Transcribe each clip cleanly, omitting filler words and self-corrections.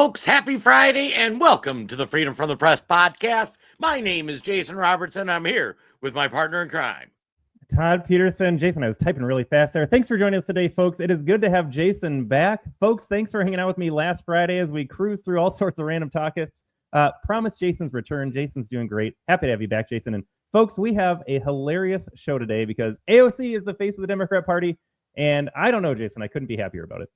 folks. Happy Friday and welcome to the Freedom from the Press podcast. My name is Jason Robertson. I'm here with my partner in crime, Todd Peterson. Jason, I was typing really fast there. Thanks for joining us today, folks. It is good to have Jason back. Folks, thanks for hanging out with me last Friday as we cruise through all sorts of random topics. Promise Jason's return. Jason's doing great. Happy to have you back, Jason. And folks, we have a hilarious show today because AOC is the face of the Democrat Party. And I don't know, Jason, I couldn't be happier about it.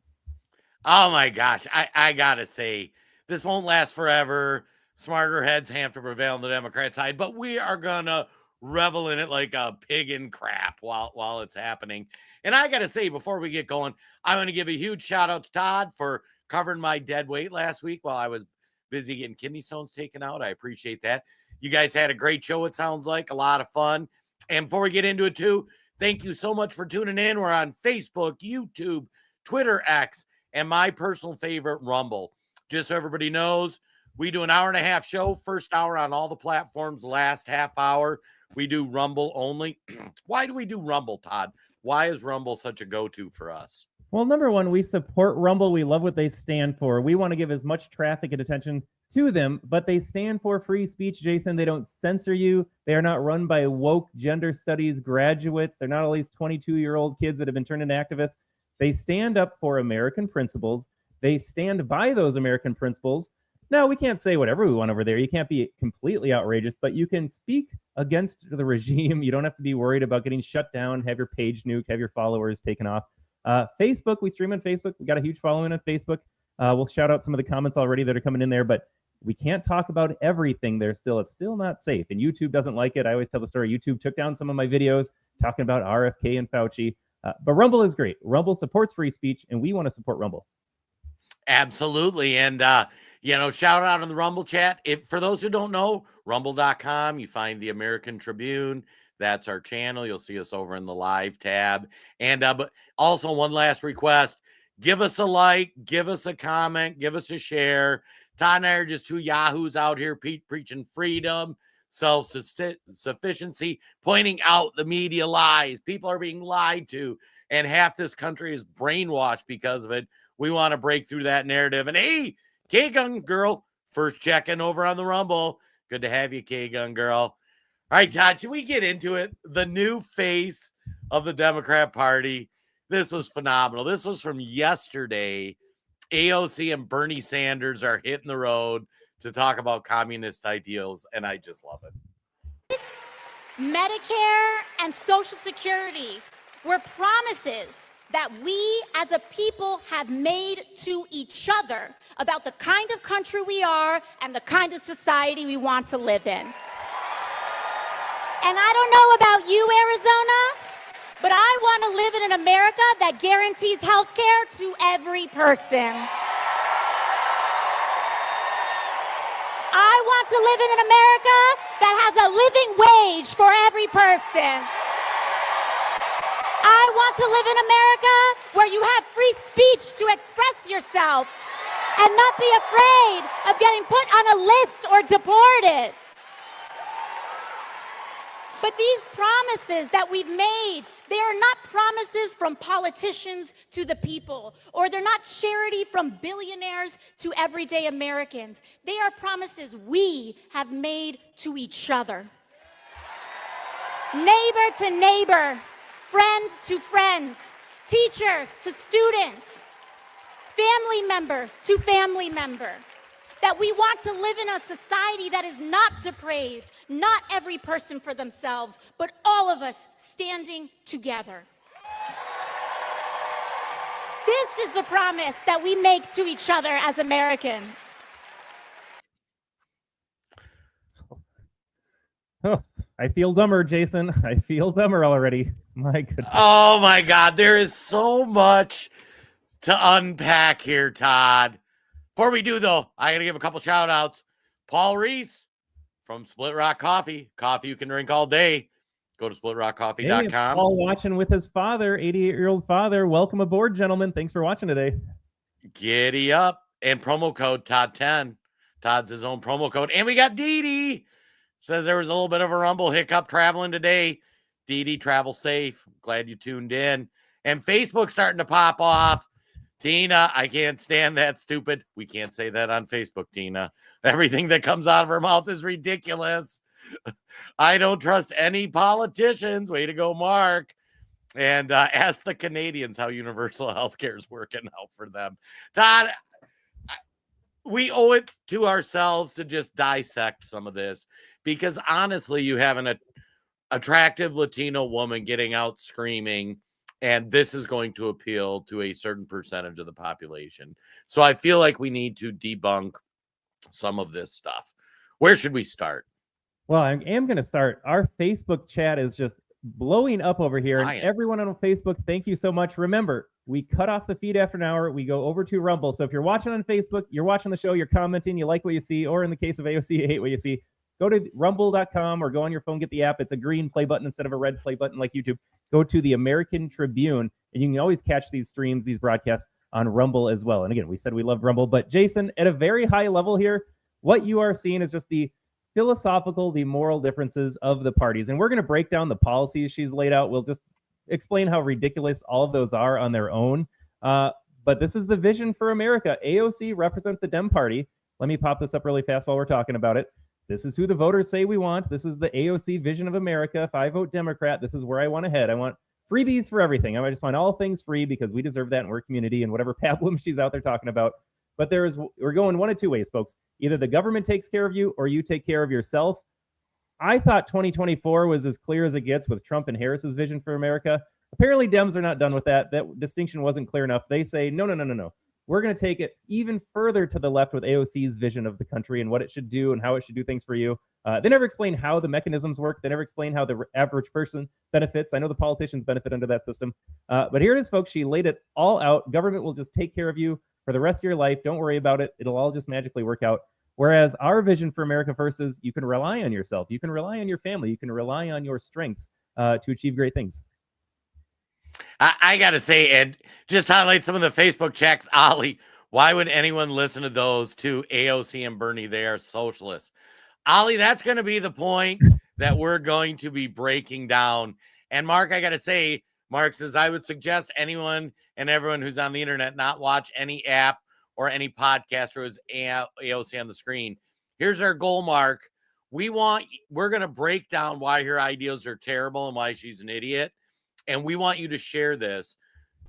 Oh my gosh, I gotta say, this won't last forever. Smarter heads have to prevail on the Democrat side, but we are gonna revel in it like a pig in crap while it's happening. And I gotta say, before we get going, I want to give a huge shout out to Todd for covering my dead weight last week while I was busy getting kidney stones taken out. I appreciate that. You guys had a great show, it sounds like, a lot of fun. And before we get into it too, thank you so much for tuning in. We're on Facebook, YouTube, Twitter, X, and my personal favorite, Rumble. Just so everybody knows, we do an hour-and-a-half show, first hour on all the platforms, last half hour, we do Rumble only. Why do we do Rumble, Todd? Why is Rumble such a go-to for us? Well, number one, we support Rumble. We love what they stand for. We want to give as much traffic and attention to them, but they stand for free speech, Jason. They don't censor you. They are not run by woke gender studies graduates. They're not all these 22-year-old kids that have been turned into activists. They stand up for American principles. They stand by those American principles. Now, we can't say whatever we want over there. You can't be completely outrageous, but you can speak against the regime. You don't have to be worried about getting shut down, have your page nuked, have your followers taken off. Facebook, we stream on Facebook. We got a huge following on Facebook. We'll shout out some of the comments already that are coming in there, but we can't talk about everything there still. It's still not safe, and YouTube doesn't like it. I always tell the story. YouTube took down some of my videos talking about RFK and Fauci. But Rumble is great. Rumble supports free speech, and we want to support Rumble. Absolutely. And, shout out in the Rumble chat. For those who don't know, rumble.com, you find the American Tribune. That's our channel. You'll see us over in the live tab. And but also one last request. Give us a like, give us a comment, give us a share. Todd and I are just two yahoos out here preaching freedom, self-sufficiency, pointing out the media lies. People are being lied to, and half this country is brainwashed because of it. We want to break through that narrative. And hey, K-Gun girl, first check-in over on the Rumble. Good to have you, K-Gun girl. All right, Todd, should we get into it? The new face of the Democrat Party. This was phenomenal. This was from yesterday. AOC and Bernie Sanders are hitting the road to talk about communist ideals, and I just love it. Medicare and Social Security were promises that we as a people have made to each other about the kind of country we are and the kind of society we want to live in. And I don't know about you, Arizona, but I want to live in an America that guarantees health care to every person. I want to live in an America that has a living wage for every person. I want to live in America where you have free speech to express yourself and not be afraid of getting put on a list or deported. But these promises that we've made, they are not promises from politicians to the people, or they're not charity from billionaires to everyday Americans. They are promises we have made to each other. Neighbor to neighbor, friend to friend, teacher to student, family member to family member. That we want to live in a society that is not depraved, not every person for themselves, but all of us standing together. This is the promise that we make to each other as Americans. Oh, I feel dumber, Jason. I feel dumber already. My goodness. Oh, my God. There is so much to unpack here, Todd. Before we do, though, I got to give a couple shout-outs. Paul Reese from Split Rock Coffee. Coffee you can drink all day. Go to splitrockcoffee.com. Hey, Paul watching with his father, 88-year-old father. Welcome aboard, gentlemen. Thanks for watching today. Giddy up. And promo code Todd10. Todd's his own promo code. And we got Dee Dee. Says there was a little bit of a rumble hiccup traveling today. Dee Dee, travel safe. Glad you tuned in. And Facebook starting to pop off. Tina, I can't stand that stupid. We can't say that on Facebook, Tina. Everything that comes out of her mouth is ridiculous. I don't trust any politicians. Way to go, Mark. And ask the Canadians how universal health care is working out for them. Todd, we owe it to ourselves to just dissect some of this, because honestly, you have an attractive Latino woman getting out screaming, and this is going to appeal to a certain percentage of the population. So I feel like we need to debunk some of this stuff. Where should we start? Well, I am going to start. Our Facebook chat is just blowing up over here. And everyone on Facebook, thank you so much. Remember, we cut off the feed after an hour. We go over to Rumble. So if you're watching on Facebook, you're watching the show, you're commenting, you like what you see, or in the case of AOC, you hate what you see, go to rumble.com or go on your phone, get the app. It's a green play button instead of a red play button like YouTube. Go to the American Tribune, and you can always catch these streams, these broadcasts on Rumble as well. And again, we said we love Rumble. But Jason, at a very high level here, what you are seeing is just the philosophical, the moral differences of the parties. And we're going to break down the policies she's laid out. We'll just explain how ridiculous all of those are on their own. But this is the vision for America. AOC represents the Dem Party. Let me pop this up really fast while we're talking about it. This is who the voters say we want. This is the AOC vision of America. If I vote Democrat, this is where I want to head. I want freebies for everything. I just want all things free because we deserve that and we're a community, and whatever pablum she's out there talking about. But we're going one of two ways, folks. Either the government takes care of you or you take care of yourself. I thought 2024 was as clear as it gets with Trump and Harris's vision for America. Apparently, Dems are not done with that. That distinction wasn't clear enough. They say, no. We're going to take it even further to the left with AOC's vision of the country and what it should do and how it should do things for you. They never explain how the mechanisms work. They never explain how the average person benefits. I know the politicians benefit under that system. But here it is, folks. She laid it all out. Government will just take care of you for the rest of your life. Don't worry about it. It'll all just magically work out. Whereas our vision for America First is you can rely on yourself. You can rely on your family. You can rely on your strengths to achieve great things. I got to say, Ed, just highlight some of the Facebook checks. Ollie, why would anyone listen to those two, AOC and Bernie? They are socialists. Ollie, that's going to be the point that we're going to be breaking down. And Mark, I got to say, Mark says, I would suggest anyone and everyone who's on the internet not watch any app or any podcast or is AOC on the screen. Here's our goal, Mark. We're going to break down why her ideas are terrible and why she's an idiot. And we want you to share this,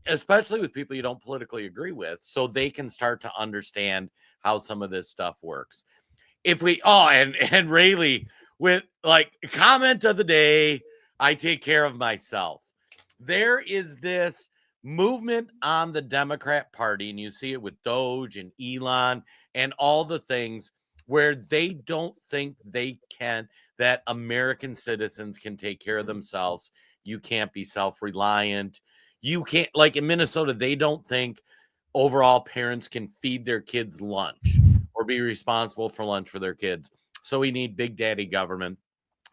especially with people you don't politically agree with, so they can start to understand how some of this stuff works. And Rayleigh with like comment of the day, I take care of myself. There is this movement on the Democrat Party, and you see it with Doge and Elon and all the things where they don't think that American citizens can take care of themselves. You can't be self-reliant. You can't, like in Minnesota, they don't think overall parents can feed their kids lunch or be responsible for lunch for their kids. So we need big daddy government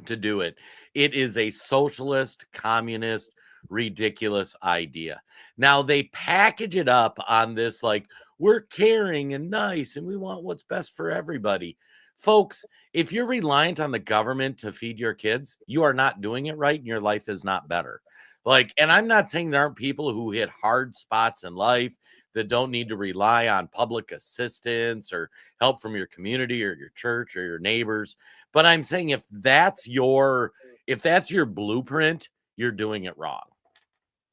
to do it. It is a socialist, communist, ridiculous idea. Now they package it up on this like we're caring and nice and we want what's best for everybody. Folks, if you're reliant on the government to feed your kids, you are not doing it right and your life is not better. And I'm not saying there aren't people who hit hard spots in life that don't need to rely on public assistance or help from your community or your church or your neighbors. But I'm saying if that's your blueprint, you're doing it wrong.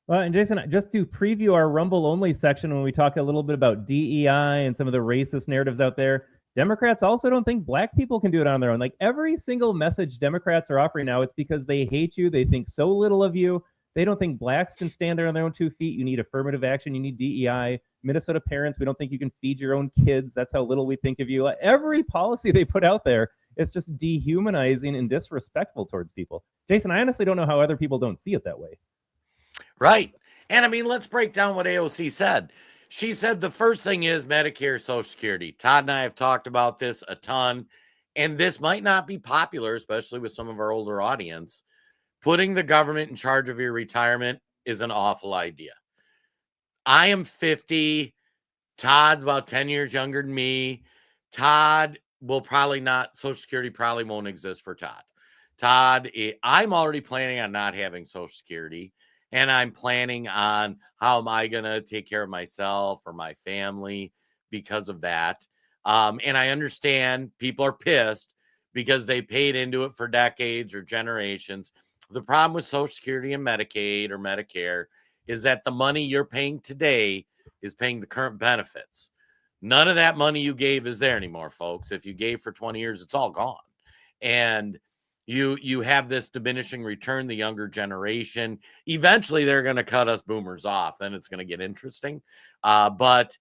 Well, and Jason, just to preview our Rumble only section when we talk a little bit about DEI and some of the racist narratives out there, Democrats also don't think black people can do it on their own. Like every single message Democrats are offering now, it's because they hate you. They think so little of you. They don't think blacks can stand there on their own 2 feet. You need affirmative action. You need DEI. Minnesota parents, we don't think you can feed your own kids. That's how little we think of you. Every policy they put out there, it's just dehumanizing and disrespectful towards people. Jason, I honestly don't know how other people don't see it that way. Right. And I mean, let's break down what AOC said. She said the first thing is Medicare, Social Security. Todd and I have talked about this a ton, and this might not be popular, especially with some of our older audience. Putting the government in charge of your retirement is an awful idea. I am 50. Todd's about 10 years younger than me. Todd will probably not, Social Security probably won't exist for Todd. I'm already planning on not having Social Security. and I'm planning on how am I going to take care of myself or my family because of that. And I understand people are pissed because they paid into it for decades or generations. The problem with Social Security and Medicaid or Medicare is that the money you're paying today is paying the current benefits. None of that money you gave is there anymore, folks. If you gave for 20 years, it's all gone. And you have this diminishing return, the younger generation. Eventually, they're going to cut us boomers off. Then it's going to get interesting. But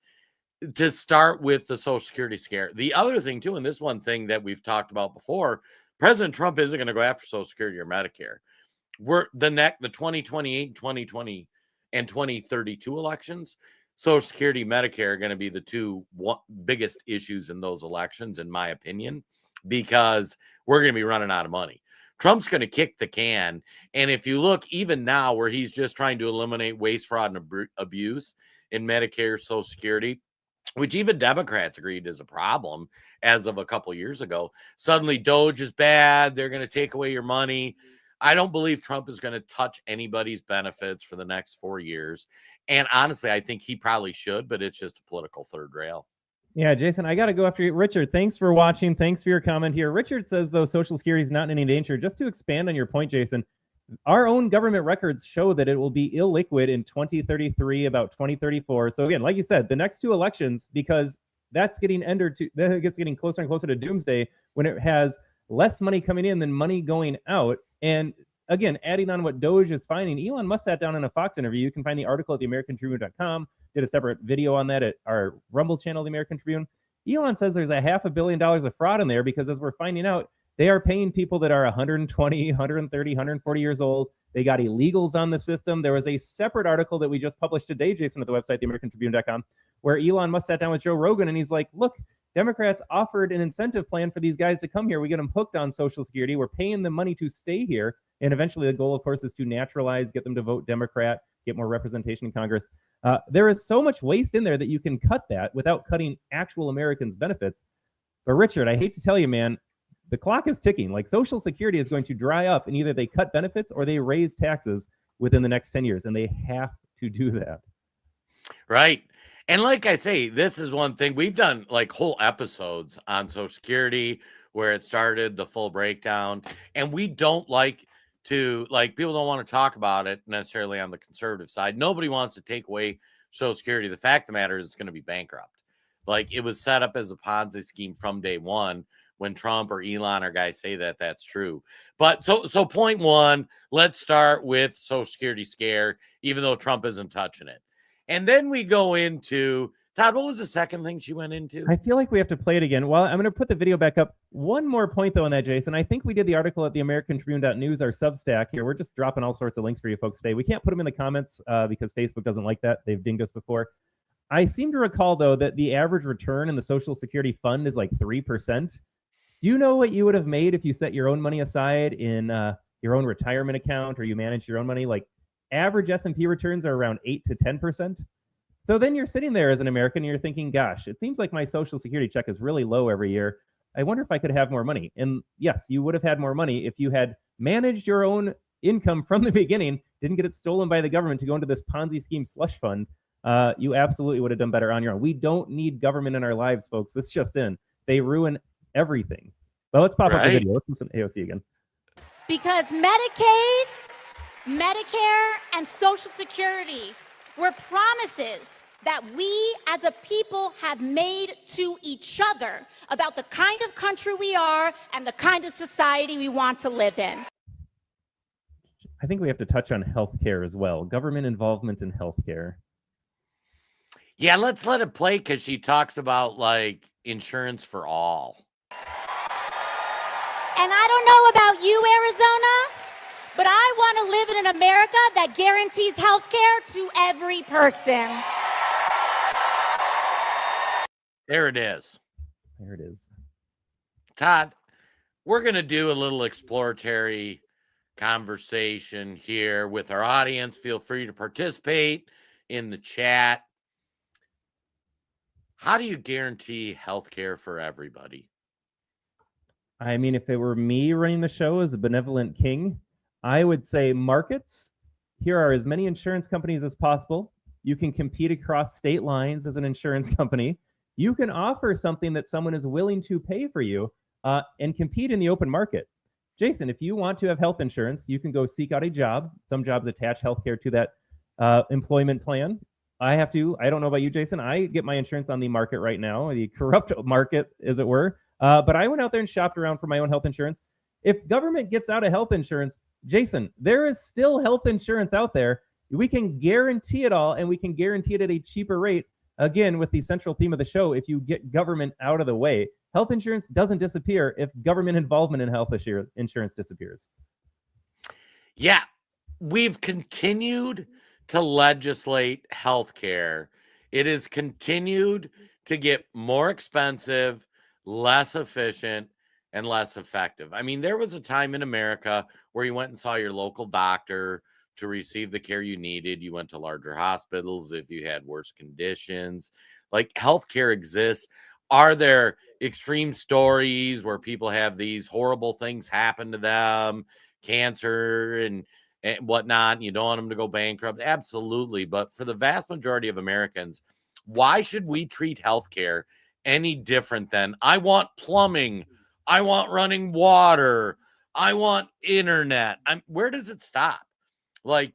to start with the Social Security scare, the other thing, too, and this one thing that we've talked about before, President Trump isn't going to go after Social Security or Medicare. The 2028, 2020, and 2032 elections, Social Security, Medicare are going to be the two biggest issues in those elections, in my opinion, because we're going to be running out of money. Trump's going to kick the can. And if you look even now where he's just trying to eliminate waste, fraud, and abuse in Medicare, Social Security, which even Democrats agreed is a problem as of a couple years ago, suddenly Doge is bad. They're going to take away your money. I don't believe Trump is going to touch anybody's benefits for the next 4 years. And honestly, I think he probably should, but it's just a political third rail. Yeah, Jason, I got to go after you. Richard, thanks for watching. Thanks for your comment here. Richard says, though, Social Security is not in any danger. Just to expand on your point, Jason, our own government records show that it will be illiquid in 2033, about 2034. So again, like you said, the next two elections, because that's getting getting closer and closer to doomsday when it has less money coming in than money going out. And again, adding on what Doge is finding, Elon Musk sat down in a Fox interview. You can find the article at theamericantribune.com. Did a separate video on that at our Rumble channel, The American Tribune. Elon says there's $500 million of fraud in there because, as we're finding out, they are paying people that are 120, 130, 140 years old. They got illegals on the system. There was a separate article that we just published today, Jason, at the website, theamericantribune.com, where Elon Musk sat down with Joe Rogan and he's like, look, Democrats offered an incentive plan for these guys to come here. We get them hooked on Social Security. We're paying them money to stay here. And eventually the goal, of course, is to naturalize, get them to vote Democrat, get more representation in Congress. There is so much waste in there that you can cut that without cutting actual Americans' benefits. But Richard, I hate to tell you, man, the clock is ticking. Like, Social Security is going to dry up, and either they cut benefits or they raise taxes within the next 10 years, and they have to do that. Right. And like I say, this is one thing we've done, like whole episodes on Social Security where it started, the full breakdown. And we don't like to, like, people don't want to talk about it necessarily on the conservative side. Nobody wants to take away Social Security. The fact of the matter is it's going to be bankrupt. Like, it was set up as a Ponzi scheme from day one. When Trump or Elon or guys say that, that's true. But so point one, let's start with Social Security scare, even though Trump isn't touching it. And then we go into, Todd, what was the second thing she went into? I feel like we have to play it again. Well, I'm going to put the video back up. One more point, though, on that, Jason. I think we did the article at theamericantribune.news, our Substack here. We're just dropping all sorts of links for you folks today. We can't put them in the comments because Facebook doesn't like that. They've dinged us before. I seem to recall, though, that the average return in the Social Security fund is like 3%. Do you know what you would have made if you set your own money aside in your own retirement account, or you manage your own money? Like, average S&P returns are around 8 to 10%. So then you're sitting there as an American and you're thinking, gosh, it seems like my Social Security check is really low every year. I wonder if I could have more money. And yes, you would have had more money if you had managed your own income from the beginning, didn't get it stolen by the government to go into this Ponzi scheme slush fund. You absolutely would have done better on your own. We don't need government in our lives, folks. This just in. They ruin everything. Well, let's pop up the video. Let's listen to AOC again. Because Medicaid, Medicare, and Social Security were promises that we as a people have made to each other about the kind of country we are and the kind of society we want to live in. I think we have to touch on healthcare as well. Government involvement in healthcare. Yeah, let's let it play because she talks about, like, insurance for all. And I don't know about you, Arizona, but I want to live in an America that guarantees health care to every person. There it is. There it is. Todd, we're going to do a little exploratory conversation here with our audience. Feel free to participate in the chat. How do you guarantee health care for everybody? I mean, if it were me running the show as a benevolent king, I would say markets, here are as many insurance companies as possible. You can compete across state lines as an insurance company. You can offer something that someone is willing to pay for you and compete in the open market. Jason, if you want to have health insurance, you can go seek out a job. Some jobs attach healthcare to that employment plan. I don't know about you, Jason. I get my insurance on the market right now, the corrupt market, as it were. But I went out there and shopped around for my own health insurance. If government gets out of health insurance, Jason, there is still health insurance out there. We can guarantee it all, and we can guarantee it at a cheaper rate. Again, with the central theme of the show, if you get government out of the way, health insurance doesn't disappear if government involvement in health insurance disappears. Yeah, we've continued to legislate healthcare. It has continued to get more expensive, less efficient, and less effective. I mean, there was a time in America where you went and saw your local doctor to receive the care you needed. You went to larger hospitals if you had worse conditions. Like, healthcare exists. Are there extreme stories where people have these horrible things happen to them, cancer and whatnot, and you don't want them to go bankrupt? Absolutely. But for the vast majority of Americans, why should we treat healthcare any different than I want plumbing, I want running water, I want internet? Where does it stop? Like,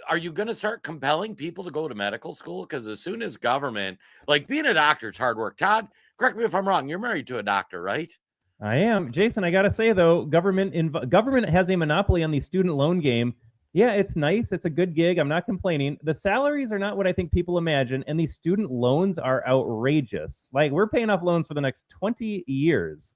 are you going to start compelling people to go to medical school? Because as soon as government, like, being a doctor is hard work. Todd, correct me if I'm wrong. You're married to a doctor, right? I am. Jason, I got to say, though, government has a monopoly on the student loan game. Yeah, it's nice. It's a good gig. I'm not complaining. The salaries are not what I think people imagine, and these student loans are outrageous. Like, we're paying off loans for the next 20 years.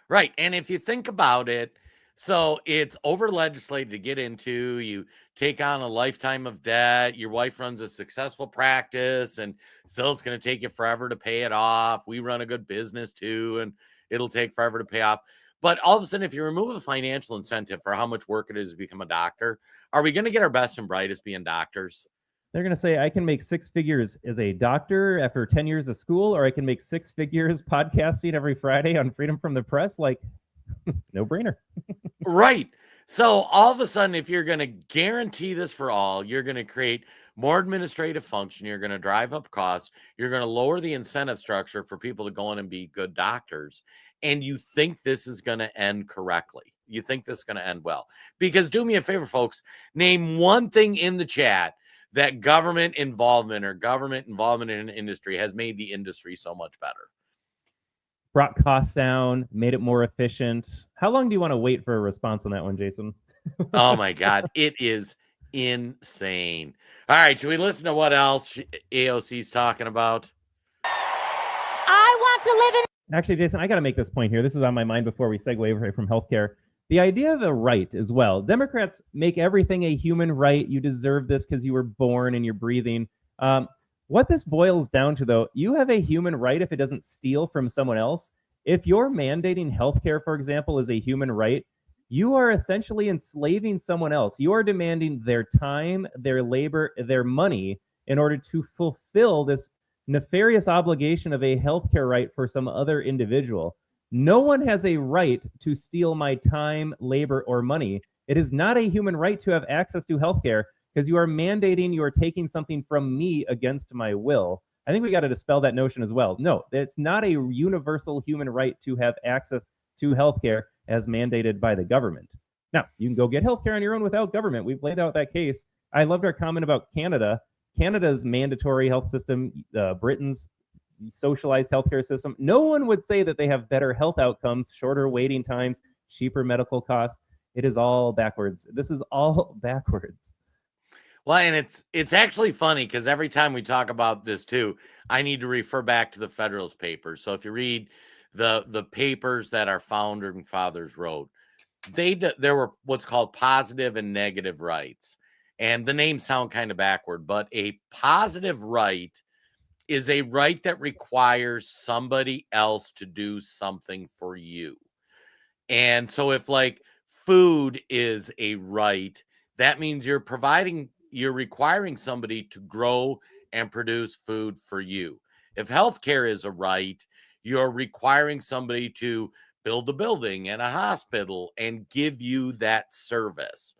Right. And if you think about it, so it's over legislated to get into. You take on a lifetime of debt. Your wife runs a successful practice, and still it's going to take you forever to pay it off. We run a good business too, and it'll take forever to pay off. But all of a sudden, if you remove the financial incentive for how much work it is to become a doctor, are we going to get our best and brightest being doctors? They're going to say, I can make 6 figures as a doctor after 10 years of school, or I can make 6 figures podcasting every Friday on Freedom from the Press. Like, no brainer. Right. So all of a sudden, if you're going to guarantee this for all, you're going to create more administrative function. You're going to drive up costs. You're going to lower the incentive structure for people to go in and be good doctors. And you think this is going to end correctly. You think this is going to end well. Because do me a favor, folks, name one thing in the chat that government involvement in an industry has made the industry so much better. Brought costs down, made it more efficient. How long do you want to wait for a response on that one, Jason? Oh my God, it is insane. All right, should we listen to what else AOC's talking about? I want to live in. Actually, Jason, I got to make this point here. This is on my mind before we segue away from healthcare. The idea of the right as well. Democrats make everything a human right. You deserve this because you were born and you're breathing. What this boils down to, though, you have a human right if it doesn't steal from someone else. If you're mandating healthcare, for example, as a human right, you are essentially enslaving someone else. You are demanding their time, their labor, their money in order to fulfill this nefarious obligation of a healthcare right for some other individual. No one has a right to steal my time, labor, or money. It is not a human right to have access to healthcare because you are taking something from me against my will. I think we got to dispel that notion as well. No, it's not a universal human right to have access to healthcare as mandated by the government. Now, you can go get healthcare on your own without government. We've laid out that case. I loved our comment about Canada. Canada's mandatory health system, Britain's socialized healthcare system. No one would say that they have better health outcomes, shorter waiting times, cheaper medical costs. It is all backwards. This is all backwards. Well, and it's actually funny because every time we talk about this too, I need to refer back to the Federalist Papers. So if you read the papers that our founder and fathers wrote, there were what's called positive and negative rights. And the names sound kind of backward, but a positive right is a right that requires somebody else to do something for you. And so if like food is a right, that means you're requiring somebody to grow and produce food for you. If healthcare is a right, you're requiring somebody to build a building and a hospital and give you that service.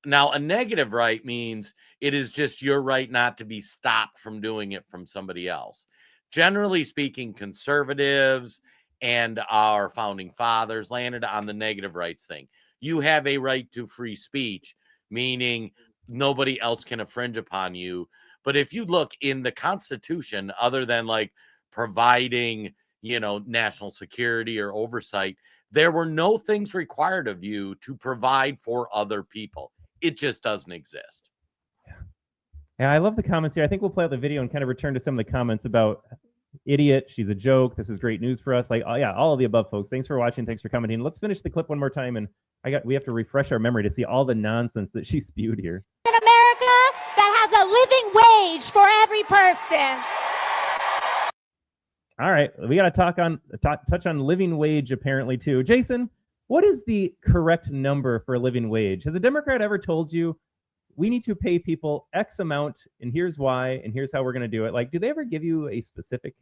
Now, a negative right means it is just your right not to be stopped from doing it from somebody else. Generally speaking, conservatives and our founding fathers landed on the negative rights thing. You have a right to free speech, meaning nobody else can infringe upon you. But if you look in the Constitution, other than like providing, national security or oversight, there were no things required of you to provide for other people. It just doesn't exist. Yeah, I love the comments here. I think we'll play out the video and kind of return to some of the comments about idiot, she's a joke, this is great news for us. Like, oh yeah, all of the above, folks. Thanks for watching. Thanks for commenting. Let's finish the clip one more time, and we have to refresh our memory to see all the nonsense that she spewed here. In America that has a living wage for every person. All right, we got to touch on living wage apparently too. Jason, what is the correct number for a living wage? Has a Democrat ever told you we need to pay people X amount, and here's why, and here's how we're going to do it? Like, do they ever give you a specific?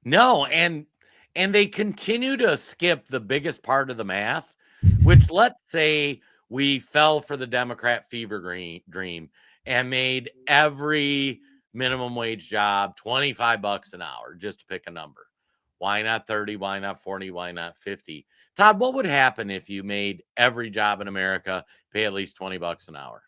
No, and they continue to skip the biggest part of the math, which, let's say we fell for the Democrat fever dream and made every minimum wage job $25 an hour, just to pick a number. Why not 30? Why not 40? Why not 50? Todd, what would happen if you made every job in America pay at least $20 an hour?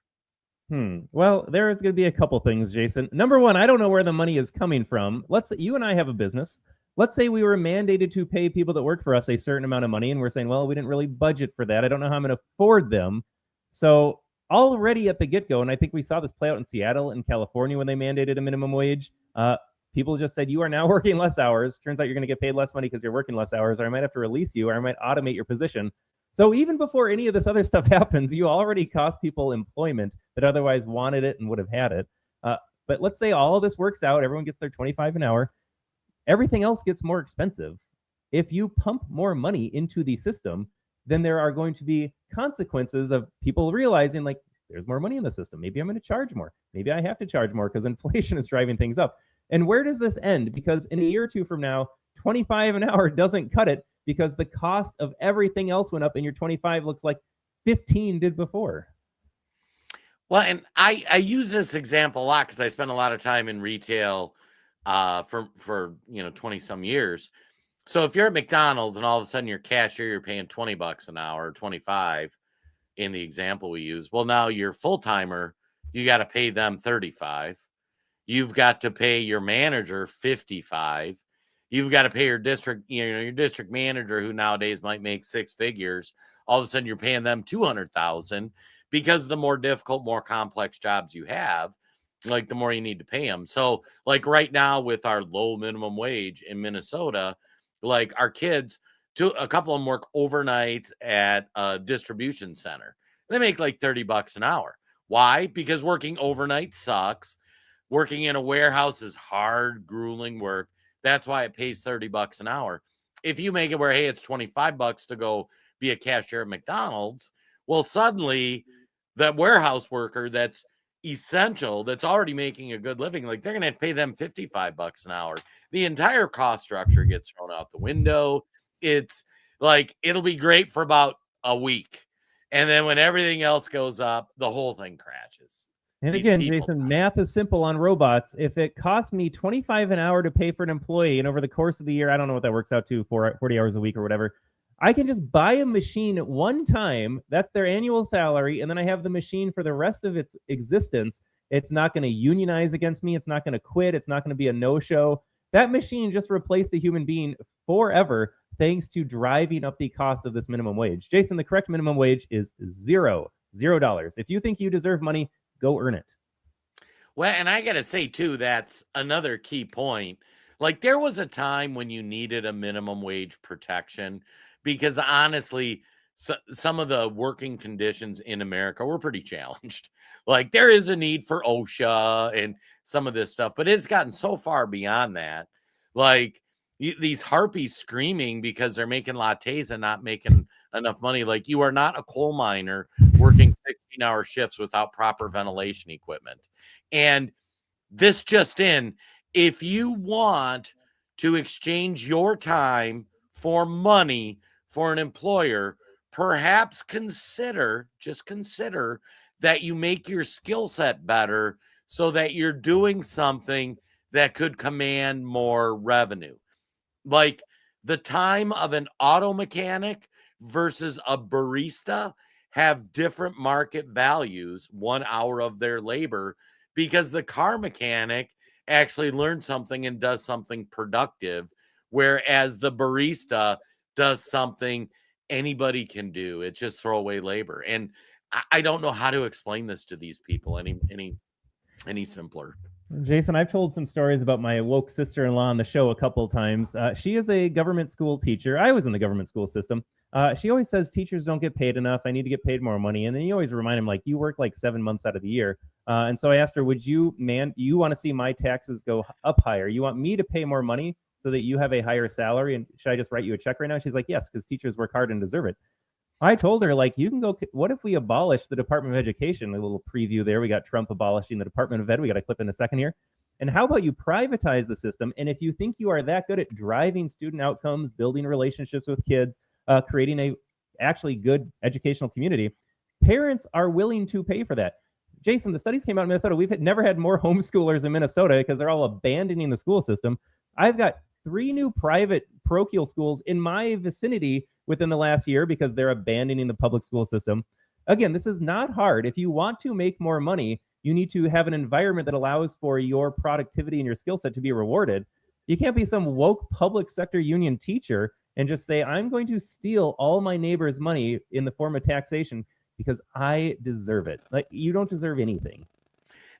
Well, there is going to be a couple things, Jason. Number one, I don't know where the money is coming from. Let's say you and I have a business. Let's say we were mandated to pay people that work for us a certain amount of money, and we're saying, well, we didn't really budget for that. I don't know how I'm going to afford them. So already at the get-go, and I think we saw this play out in Seattle and California when they mandated a minimum wage, people just said, you are now working less hours. Turns out you're going to get paid less money because you're working less hours, or I might have to release you, or I might automate your position. So even before any of this other stuff happens, you already cost people employment that otherwise wanted it and would have had it. But let's say all of this works out. Everyone gets their $25 an hour. Everything else gets more expensive. If you pump more money into the system, then there are going to be consequences of people realizing, like, there's more money in the system. Maybe I'm going to charge more. Maybe I have to charge more because inflation is driving things up. And where does this end? Because in a year or two from now, 25 an hour doesn't cut it, because the cost of everything else went up and your 25 looks like 15 did before. Well, and I use this example a lot because I spent a lot of time in retail for 20 some years. So if you're at McDonald's and all of a sudden your cashier, you're paying $20 an hour, 25 in the example we use. Well, now your full-timer, you got to pay them 35. You've got to pay your manager 55. You've got to pay your district, your district manager, who nowadays might make six figures. All of a sudden you're paying them $200,000, because the more difficult, more complex jobs you have, like the more you need to pay them. So like right now with our low minimum wage in Minnesota, like our kids, a couple of them work overnights at a distribution center. They make like $30 an hour. Why? Because working overnight sucks. Working in a warehouse is hard, grueling work. That's why it pays $30 an hour. If you make it where, hey, it's $25 to go be a cashier at McDonald's, well, suddenly that warehouse worker that's essential, that's already making a good living, like they're going to have to pay them $55 an hour. The entire cost structure gets thrown out the window. It's like, it'll be great for about a week. And then when everything else goes up, the whole thing crashes. And again, Jason, math is simple on robots. If it costs me $25 an hour to pay for an employee, and over the course of the year, I don't know what that works out to, 40 hours a week or whatever, I can just buy a machine one time. That's their annual salary. And then I have the machine for the rest of its existence. It's not going to unionize against me. It's not going to quit. It's not going to be a no-show. That machine just replaced a human being forever, thanks to driving up the cost of this minimum wage. Jason, the correct minimum wage is $0. If you think you deserve money, go earn it. Well, and I got to say, too, that's another key point. Like, there was a time when you needed a minimum wage protection, because honestly, some of the working conditions in America were pretty challenged. Like, there is a need for OSHA and some of this stuff, but it's gotten so far beyond that. Like, these harpies screaming because they're making lattes and not making enough money. Like, you are not a coal miner working 16-hour shifts without proper ventilation equipment. And this just in, if you want to exchange your time for money for an employer, perhaps just consider that you make your skill set better so that you're doing something that could command more revenue. Like the time of an auto mechanic versus a barista have different market values, 1 hour of their labor, because the car mechanic actually learns something and does something productive, whereas the barista does something anybody can do. It's just throwaway labor. And I don't know how to explain this to these people any simpler. Jason, I've told some stories about my woke sister-in-law on the show a couple of times. She is a government school teacher. I was in the government school system. She always says teachers don't get paid enough. I need to get paid more money. And then you always remind them, like, you work like 7 months out of the year. And so I asked her, you want to see my taxes go up higher? You want me to pay more money so that you have a higher salary? And should I just write you a check right now? She's like, yes, because teachers work hard and deserve it. I told her, like, you can go, what if we abolish the Department of Education? A little preview there. We got Trump abolishing the Department of Ed. We got a clip in a second here. And how about you privatize the system? And if you think you are that good at driving student outcomes, building relationships with kids, creating a actually good educational community, parents are willing to pay for that. Jason, the studies came out in Minnesota. We've never had more homeschoolers in Minnesota because they're all abandoning the school system. I've got 3 new private parochial schools in my vicinity within the last year because they're abandoning the public school system. Again, this is not hard. If you want to make more money, you need to have an environment that allows for your productivity and your skill set to be rewarded. You can't be some woke public sector union teacher and just say, I'm going to steal all my neighbor's money in the form of taxation because I deserve it. Like, you don't deserve anything.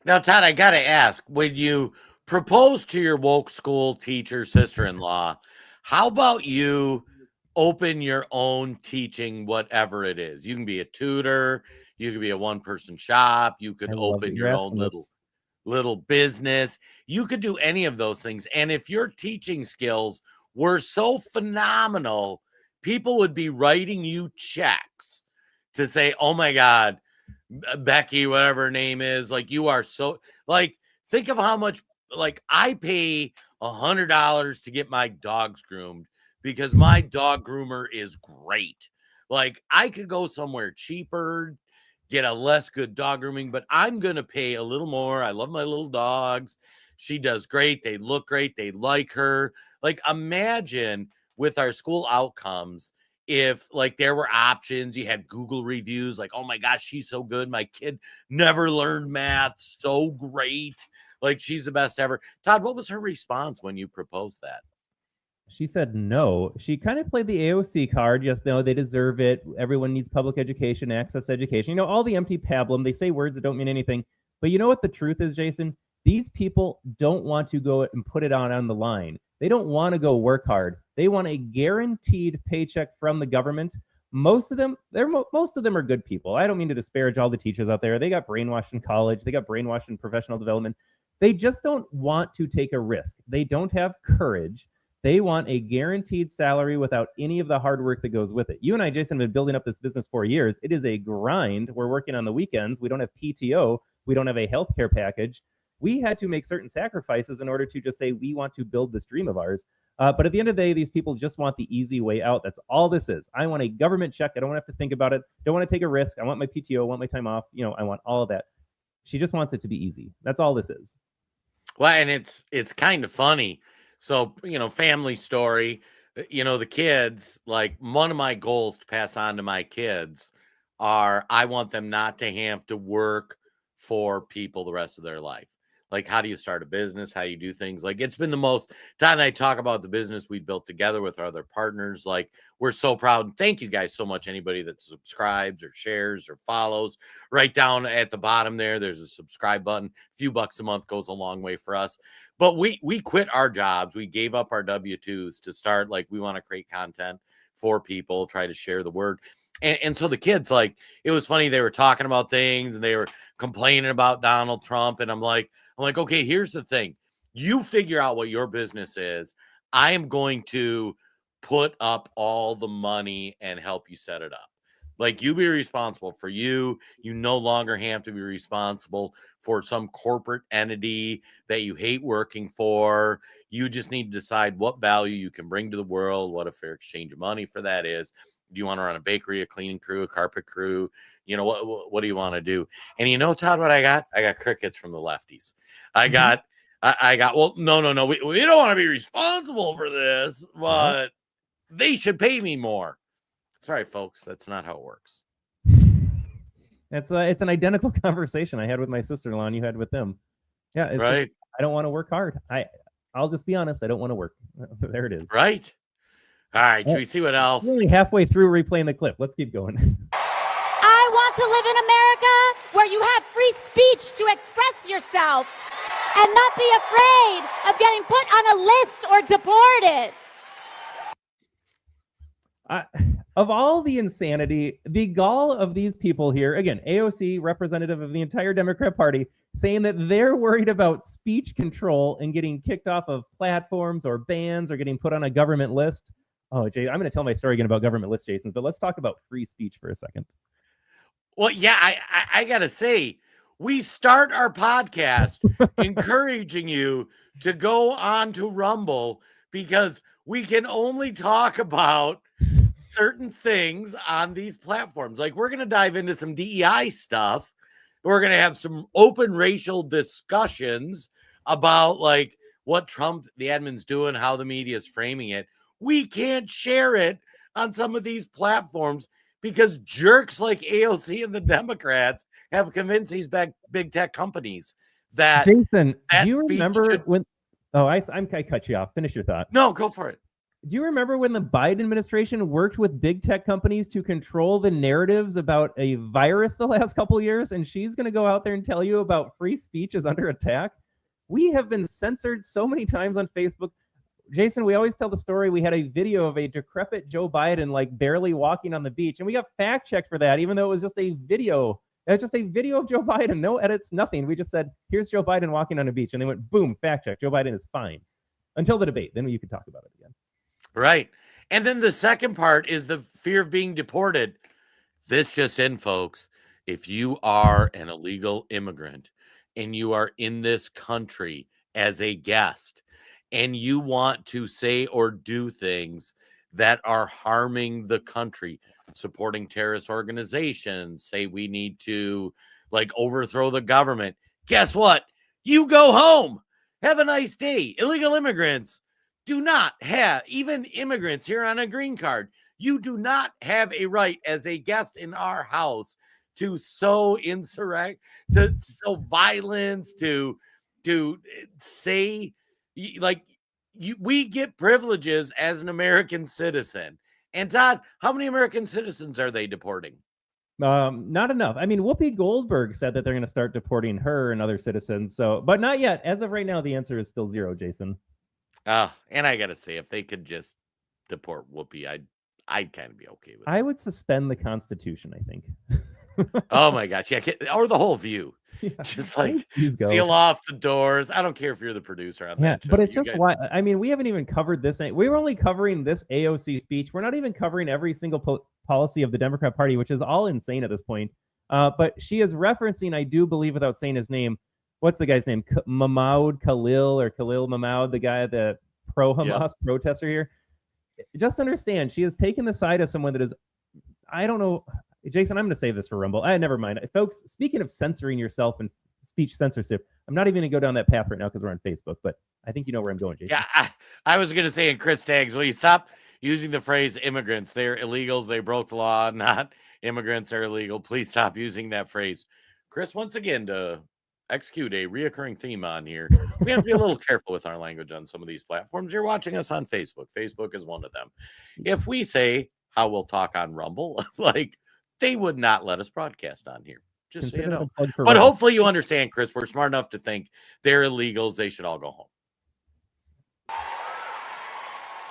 Now, Todd, I got to ask, when you propose to your woke school teacher sister-in-law, how about you open your own teaching, whatever it is? You can be a tutor, you could be a one-person shop, you could open your own little business. You could do any of those things. And if your teaching skills were so phenomenal, people would be writing you checks to say, oh my God, Becky, whatever her name is, like, you are so, like, think of how much, like, I pay $100 to get my dogs groomed because my dog groomer is great. Like, I could go somewhere cheaper, get a less good dog grooming, but I'm going to pay a little more. I love my little dogs. She does great. They look great. They like her. Like, imagine with our school outcomes, if, like, there were options, you had Google reviews, like, oh my gosh, she's so good. My kid never learned math. So great. Like, she's the best ever. Todd, what was her response when you proposed that? She said no. She kind of played the AOC card. Just know they deserve it. Everyone needs public education, access education. You know, all the empty pablum. They say words that don't mean anything. But you know what the truth is, Jason? These people don't want to go and put it on the line. They don't want to go work hard. They want a guaranteed paycheck from the government. Most of them are good people. I don't mean to disparage all the teachers out there. They got brainwashed in college. They got brainwashed in professional development. They just don't want to take a risk. They don't have courage. They want a guaranteed salary without any of the hard work that goes with it. You and I, Jason, have been building up this business for years. It is a grind. We're working on the weekends. We don't have PTO. We don't have a healthcare package. We had to make certain sacrifices in order to just say, we want to build this dream of ours. But at the end of the day, these people just want the easy way out. That's all this is. I want a government check. I don't want to have to think about it. Don't want to take a risk. I want my PTO. I want my time off. You know, I want all of that. She just wants it to be easy. That's all this is. Well, and it's kind of funny. So, you know, family story, you know, the kids, like, one of my goals to pass on to my kids are, I want them not to have to work for people the rest of their life. Like, how do you start a business? How do you do things? Like, it's been the most, Todd and I talk about the business we built together with our other partners. Like, we're so proud. And thank you guys so much. Anybody that subscribes or shares or follows, right down at the bottom there's a subscribe button. A few bucks a month goes a long way for us. But we quit our jobs. We gave up our W-2s to start, like, we want to create content for people, try to share the word. And so the kids, like, it was funny. They were talking about things and they were complaining about Donald Trump. And I'm like, okay, here's the thing. You figure out what your business is. I am going to put up all the money and help you set it up. Like, you be responsible for you. You no longer have to be responsible for some corporate entity that you hate working for. You just need to decide what value you can bring to the world, what a fair exchange of money for that is. Do you want to run a bakery, a cleaning crew, a carpet crew? You know, what do you want to do? And you know, Todd, what I got? I got crickets from the lefties. I got, well, no. We don't want to be responsible for this, but they should pay me more. Sorry, folks. That's not how it works. It's an identical conversation I had with my sister-in-law and you had with them. Yeah, it's right. Just, I don't want to work hard. I'll just be honest. I don't want to work. There it is. Right. All right. Should we see what else? We're only halfway through replaying the clip. Let's keep going. I want to live in America where you have free speech to express yourself and not be afraid of getting put on a list or deported. Of all the insanity, the gall of these people here, again, AOC, representative of the entire Democrat Party, saying that they're worried about speech control and getting kicked off of platforms or bans or getting put on a government list. Oh, Jay, I'm going to tell my story again about government list, Jason, but let's talk about free speech for a second. Well, yeah, I got to say, we start our podcast encouraging you to go on to Rumble because we can only talk about certain things on these platforms. Like, we're going to dive into some DEI stuff. We're going to have some open racial discussions about like what Trump, the admin's doing, how the media is framing it. We can't share it on some of these platforms because jerks like AOC and the Democrats have convinced these big tech companies that. Jason, do you remember when? Oh, I cut you off. Finish your thought. No, go for it. Do you remember when the Biden administration worked with big tech companies to control the narratives about a virus the last couple of years? And she's going to go out there and tell you about free speech is under attack. We have been censored so many times on Facebook. Jason, we always tell the story. We had a video of a decrepit Joe Biden, like barely walking on the beach. And we got fact checked for that, even though it was just a video. It was just a video of Joe Biden, no edits, nothing. We just said, here's Joe Biden walking on a beach. And they went, boom, fact check. Joe Biden is fine. Until the debate. Then you could talk about it again. Right. And then the second part is the fear of being deported. This just in, folks. If you are an illegal immigrant and you are in this country as a guest and you want to say or do things that are harming the country, supporting terrorist organizations, say we need to like overthrow the government, guess what? You go home. Have a nice day. Illegal immigrants do not have, even immigrants here on a green card, you do not have a right as a guest in our house to sow insurrect, to sow violence, to say like we get privileges as an American citizen. And Todd, how many American citizens are they deporting? Not enough. I mean, Whoopi Goldberg said that they're going to start deporting her and other citizens. So, but not yet. As of right now, the answer is still 0, Jason. And I gotta say, if they could just deport Whoopi, I'd kind of be okay with it. I would suspend the Constitution, I think. Oh my gosh, yeah, or the whole view. Yeah. Just like seal off the doors. I don't care if you're the producer on that show. But it's just why. I mean, we haven't even covered this. We were only covering this AOC speech. We're not even covering every single policy of the Democrat Party, which is all insane at this point. But she is referencing, I do believe, without saying his name, what's the guy's name? Mahmoud Khalil or Khalil Mahmoud, the guy, the pro-Hamas protester here. Just understand, she has taken the side of someone that is, I don't know, Jason, I'm going to save this for Rumble. Never mind. Folks, speaking of censoring yourself and speech censorship, I'm not even going to go down that path right now because we're on Facebook, but I think you know where I'm going, Jason. Yeah, I was going to say, and Chris Staggs, will you stop using the phrase immigrants? They're illegals. They broke the law. Not immigrants are illegal. Please stop using that phrase. Chris, once again, to execute a reoccurring theme on here, we have to be a little careful with our language on some of these platforms. You're watching us on Facebook. Facebook is one of them. If we say how we'll talk on Rumble, like they would not let us broadcast on here. Just so you know. But hopefully you understand, Chris, we're smart enough to think they're illegals. They should all go home.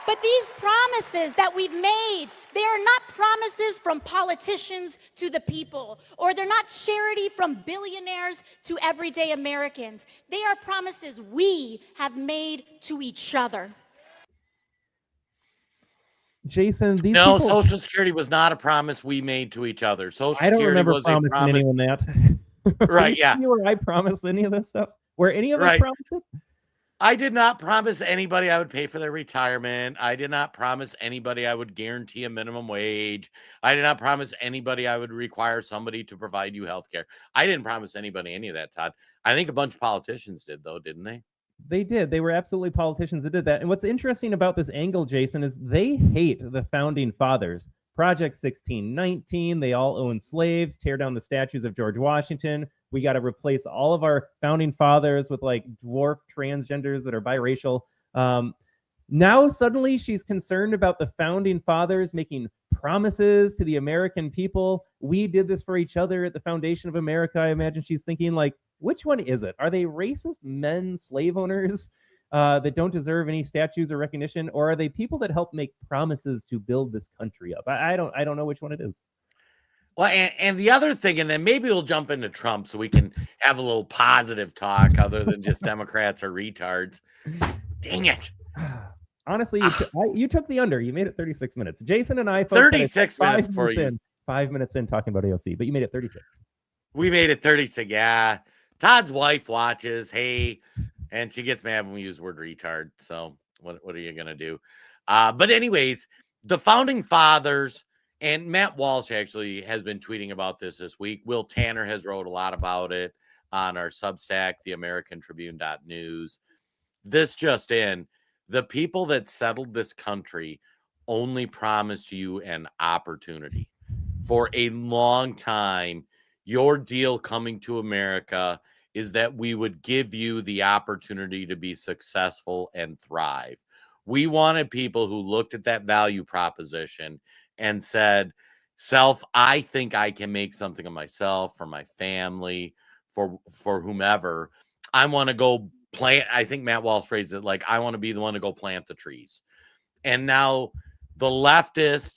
But these promises that we've made, they are not promises from politicians to the people, or they're not charity from billionaires to everyday Americans. They are promises we have made to each other. Jason, these no, people... Social Security was not a promise we made to each other. Social I don't Security remember was promising a promise. anyone that. Right, yeah. Where I promised any of this stuff? Where any of us promised it? I did not promise anybody I would pay for their retirement. I did not promise anybody I would guarantee a minimum wage. I did not promise anybody I would require somebody to provide you health care. I didn't promise anybody any of that, Todd. I think a bunch of politicians did, though, didn't they? They did. They were absolutely politicians that did that. And what's interesting about this angle, Jason, is they hate the founding fathers. Project 1619, they all own slaves, tear down the statues of George Washington. We got to replace all of our founding fathers with like dwarf transgenders that are biracial. Now suddenly she's concerned about the founding fathers making promises to the American people. We did this for each other at the foundation of America. I imagine she's thinking like, which one is it? Are they racist men, slave owners that don't deserve any statues or recognition, or are they people that help make promises to build this country up? I don't know which one it is. Well, and the other thing, and then maybe we'll jump into Trump so we can have a little positive talk other than just Democrats are retards. Dang it. Honestly, you took the under. You made it 36 minutes. Jason and I, folks, 36 minutes before you. 5 minutes in talking about AOC, but you made it 36. We made it 36. Yeah. Todd's wife watches. Hey, and she gets mad when we use the word retard. So what are you going to do? But anyways, the founding fathers, and Matt Walsh actually has been tweeting about this week. Will Tanner has wrote a lot about it on our Substack, theamericantribune.news. This just in, the people that settled this country only promised you an opportunity. For a long time, your deal coming to America is that we would give you the opportunity to be successful and thrive. We wanted people who looked at that value proposition and said, self, I think I can make something of myself, for my family, for whomever. I want to go plant. I think Matt Walsh phrased it like, I want to be the one to go plant the trees. And now the leftist,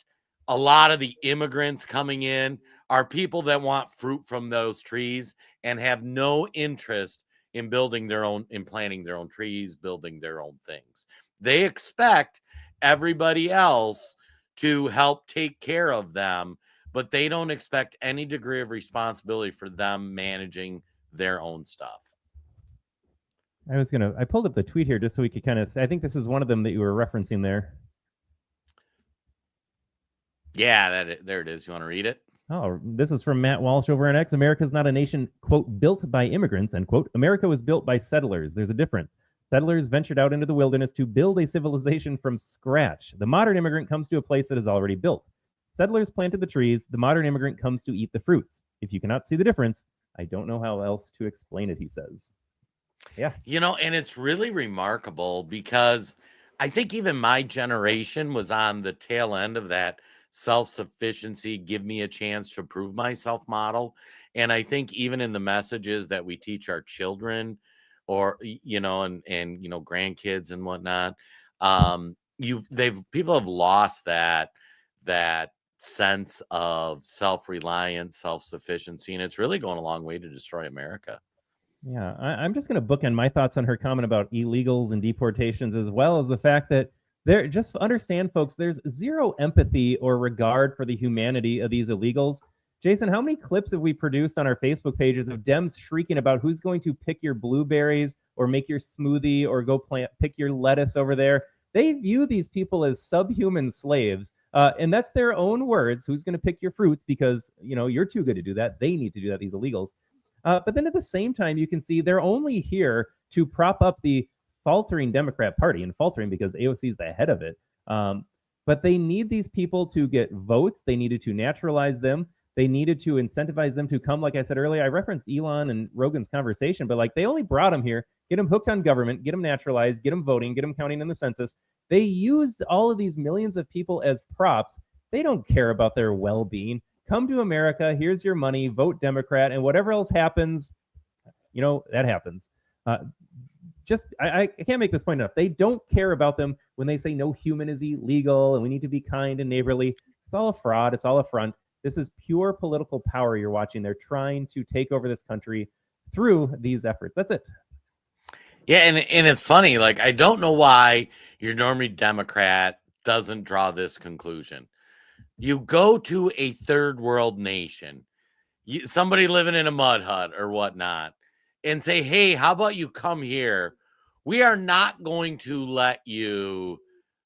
a lot of the immigrants coming in are people that want fruit from those trees and have no interest in building their own, in planting their own trees, building their own things. They expect everybody else to help take care of them, but they don't expect any degree of responsibility for them managing their own stuff. I pulled up the tweet here just so we could kind of, I think this is one of them that you were referencing there. Yeah, there it is. You want to read it? Oh, this is from Matt Walsh over on X. America is not a nation, quote, built by immigrants, end quote. America was built by settlers. There's a difference. Settlers ventured out into the wilderness to build a civilization from scratch. The modern immigrant comes to a place that is already built. Settlers planted the trees. The modern immigrant comes to eat the fruits. If you cannot see the difference, I don't know how else to explain it, he says. Yeah. You know, and it's really remarkable because I think even my generation was on the tail end of that self-sufficiency, give me a chance to prove myself model. And I think even in the messages that we teach our children or, you know, and you know, grandkids and whatnot, people have lost that sense of self-reliance, self-sufficiency, and it's really going a long way to destroy America. Yeah, I'm just going to bookend my thoughts on her comment about illegals and deportations, as well as the fact that there, just understand, folks, there's zero empathy or regard for the humanity of these illegals. Jason, how many clips have we produced on our Facebook pages of Dems shrieking about who's going to pick your blueberries or make your smoothie or go pick your lettuce over there? They view these people as subhuman slaves. And that's their own words. Who's going to pick your fruits because, you know, you're too good to do that. They need to do that, these illegals. But then at the same time, you can see they're only here to prop up the faltering Democrat Party, and faltering because AOC is the head of it. But they need these people to get votes. They needed to naturalize them. They needed to incentivize them to come. Like I said earlier, I referenced Elon and Rogan's conversation, but like they only brought them here, get them hooked on government, get them naturalized, get them voting, get them counting in the census. They used all of these millions of people as props. They don't care about their well-being. Come to America, here's your money, vote Democrat, and whatever else happens, you know, that happens. I can't make this point enough. They don't care about them when they say no human is illegal and we need to be kind and neighborly. It's all a fraud. It's all a front. This is pure political power you're watching. They're trying to take over this country through these efforts. That's it. Yeah, and it's funny. Like, I don't know why your normie Democrat doesn't draw this conclusion. You go to a third world nation, somebody living in a mud hut or whatnot, and say, hey, how about you come here? we are not going to let you,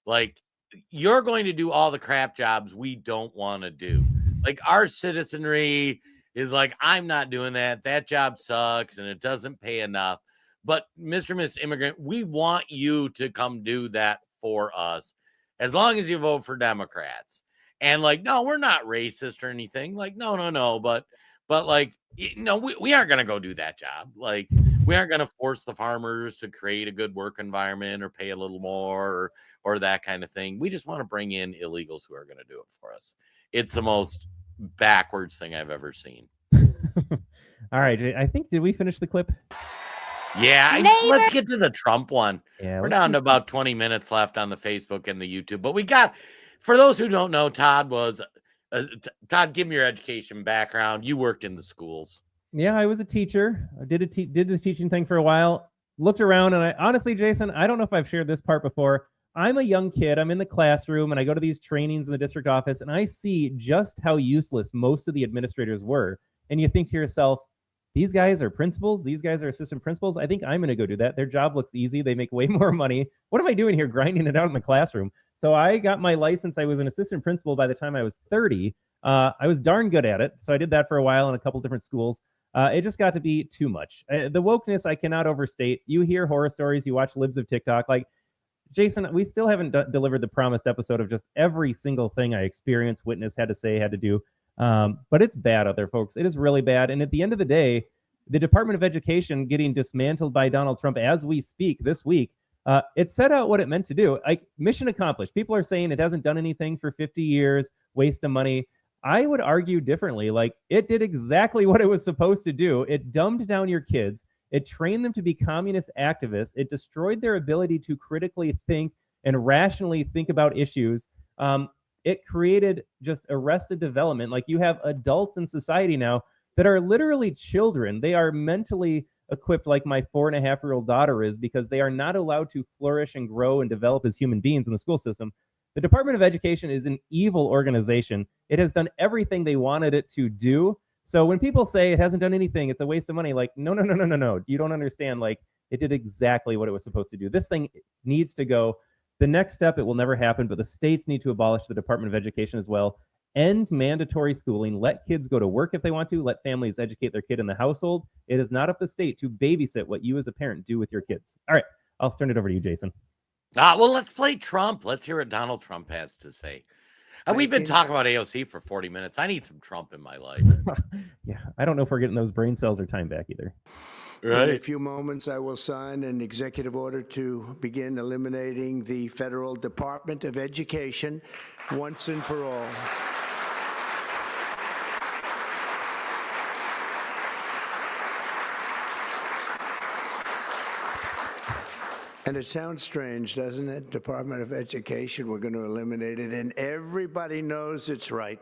like, you're going to do all the crap jobs we don't want to do. Like, our citizenry is like, I'm not doing that. That job sucks and it doesn't pay enough. But Mr. and Miss Immigrant, we want you to come do that for us as long as you vote for Democrats. And like, no, we're not racist or anything. Like, no. But like, no, we aren't going to go do that job. Like, we aren't going to force the farmers to create a good work environment or pay a little more or that kind of thing. We just want to bring in illegals who are going to do it for us. It's the most backwards thing I've ever seen. All right. I think, did we finish the clip? Yeah, let's get to the Trump one. Yeah, we're down to about 20 minutes left on the Facebook and the YouTube. But we got, for those who don't know, Todd, give me your education background. You worked in the schools. Yeah, I was a teacher. I did the teaching thing for a while. Looked around, and I honestly, Jason, I don't know if I've shared this part before. I'm a young kid. I'm in the classroom, and I go to these trainings in the district office, and I see just how useless most of the administrators were. And you think to yourself, these guys are principals. These guys are assistant principals. I think I'm going to go do that. Their job looks easy. They make way more money. What am I doing here grinding it out in the classroom? So I got my license. I was an assistant principal by the time I was 30. I was darn good at it. So I did that for a while in a couple different schools. It just got to be too much. The wokeness, I cannot overstate. You hear horror stories. You watch libs of TikTok. Like, Jason, we still haven't delivered the promised episode of just every single thing I experienced, witnessed, had to say, had to do. But it's bad out there, folks. It is really bad. And at the end of the day, the Department of Education getting dismantled by Donald Trump as we speak this week, it set out what it meant to do. Like, mission accomplished. People are saying it hasn't done anything for 50 years, waste of money. I would argue differently. Like, it did exactly what it was supposed to do. It dumbed down your kids. It trained them to be communist activists. It destroyed their ability to critically think and rationally think about issues. It created just arrested development. Like, you have adults in society now that are literally children. They are mentally equipped like my 4.5-year-old daughter is, because they are not allowed to flourish and grow and develop as human beings in the school system. The Department of Education is an evil organization. It has done everything they wanted it to do. So when people say it hasn't done anything, it's a waste of money, like, no. You don't understand. Like, it did exactly what it was supposed to do. This thing needs to go. The next step, it will never happen, but the states need to abolish the Department of Education as well. End mandatory schooling. Let kids go to work if they want to. Let families educate their kid in the household. It is not up to the state to babysit what you as a parent do with your kids. All right, I'll turn it over to you, Jason. Well, let's play Trump. Let's hear what Donald Trump has to say. We've been talking about AOC for 40 minutes. I need some Trump in my life. Yeah, I don't know if we're getting those brain cells or time back either. Right. In a few moments, I will sign an executive order to begin eliminating the Federal Department of Education once and for all. And it sounds strange, doesn't it? Department of Education, we're going to eliminate it. And everybody knows it's right.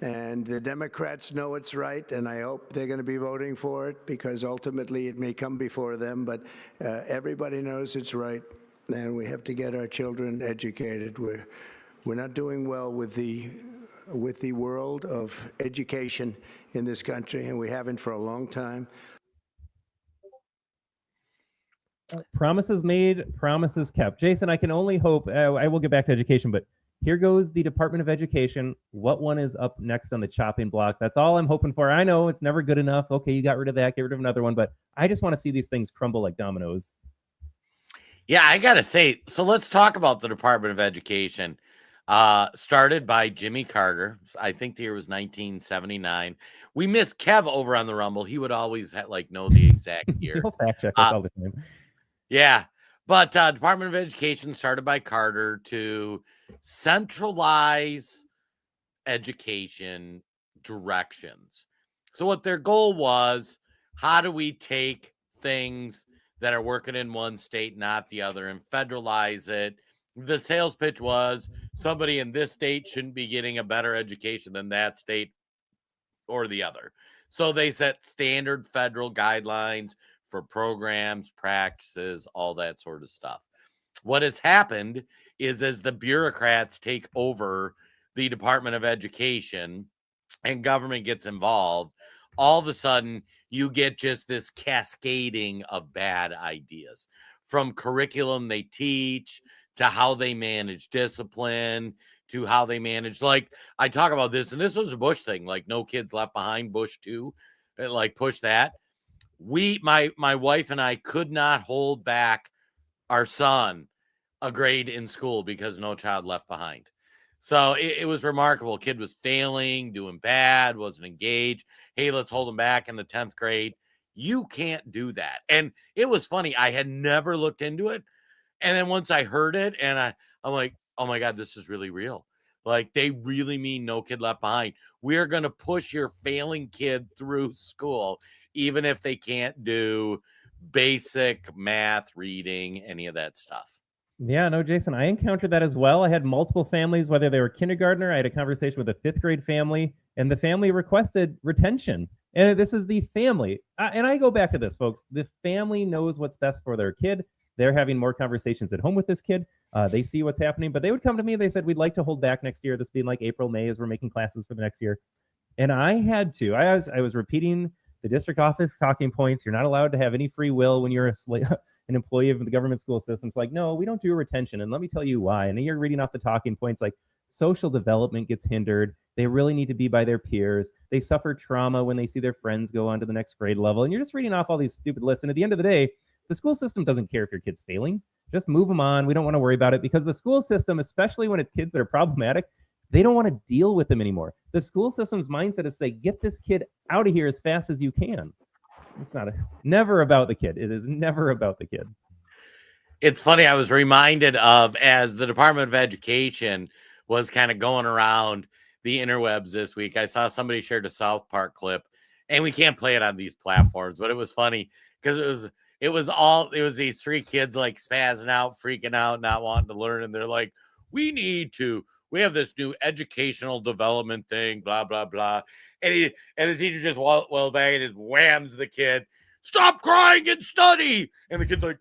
And the Democrats know it's right, and I hope they're going to be voting for it, because ultimately it may come before them. But everybody knows it's right, and we have to get our children educated. We're not doing well with the world of education in this country, and we haven't for a long time. Promises made, promises kept. Jason, I can only hope, I will get back to education, but here goes the Department of Education. What one is up next on the chopping block? That's all I'm hoping for. I know it's never good enough. Okay, you got rid of that, get rid of another one, but I just want to see these things crumble like dominoes. Yeah, I got to say, so let's talk about the Department of Education. Started by Jimmy Carter. I think the year was 1979. We miss Kev over on the Rumble. He would always know the exact year. He'll fact check us all the time. Yeah, but Department of Education started by Carter to centralize education directions. So what their goal was, how do we take things that are working in one state, not the other, and federalize it? The sales pitch was somebody in this state shouldn't be getting a better education than that state or the other. So they set standard federal guidelines for programs, practices, all that sort of stuff. What has happened is, as the bureaucrats take over the Department of Education and government gets involved, all of a sudden you get just this cascading of bad ideas. from curriculum they teach to how they manage discipline to how they manage. Like, I talk about this, and this was a Bush thing, like No Kids Left Behind, Bush 2, like push that. My wife and I could not hold back our son a grade in school because No Child Left Behind. So it was remarkable. Kid was failing, doing bad, wasn't engaged. Hey, let's hold him back in the 10th grade. You can't do that. And it was funny. I had never looked into it. And then once I heard it, and I'm like, oh my God, this is really real. Like, they really mean No Kid Left Behind. We're going to push your failing kid through school, even if they can't do basic math, reading, any of that stuff. Yeah, no, Jason, I encountered that as well. I had multiple families, whether they were kindergartner. I had a conversation with a 5th grade family, and the family requested retention. And this is the family. And I go back to this, folks. The family knows what's best for their kid. They're having more conversations at home with this kid. They see what's happening, but they would come to me. They said, we'd like to hold back next year. This being like April, May, as we're making classes for the next year. And I had to. I was repeating the district office talking points. You're not allowed to have any free will when you're an employee of the government school system. It's like, no, we don't do retention. And let me tell you why. And you're reading off the talking points like social development gets hindered. They really need to be by their peers. They suffer trauma when they see their friends go on to the next grade level. And you're just reading off all these stupid lists. And at the end of the day, the school system doesn't care if your kid's failing. Just move them on. We don't want to worry about it because the school system, especially when it's kids that are problematic, they don't want to deal with them anymore. The school system's mindset is say, get this kid out of here as fast as you can. It's never about the kid. It is never about the kid. It's funny. I was reminded of, as the Department of Education was kind of going around the interwebs this week, I saw somebody shared a South Park clip, and we can't play it on these platforms, but it was funny because it was these 3 kids like spazzing out, freaking out, not wanting to learn. And they're like, we have this new educational development thing, blah, blah, blah. And the teacher just well back and just whams the kid. Stop crying and study. And the kid's like,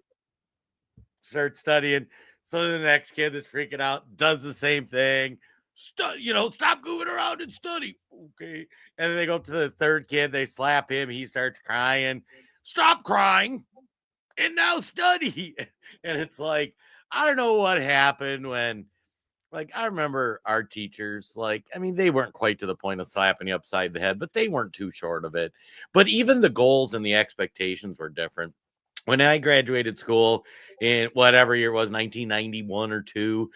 start studying. So the next kid that's freaking out does the same thing. Stop goofing around and study. Okay. And then they go up to the 3rd kid. They slap him. He starts crying. Stop crying and now study. And it's like, I don't know what happened when, like, I remember our teachers, like, I mean, they weren't quite to the point of slapping you upside the head, but they weren't too short of it. But even the goals and the expectations were different. When I graduated school in whatever year it was, 1991 or 2,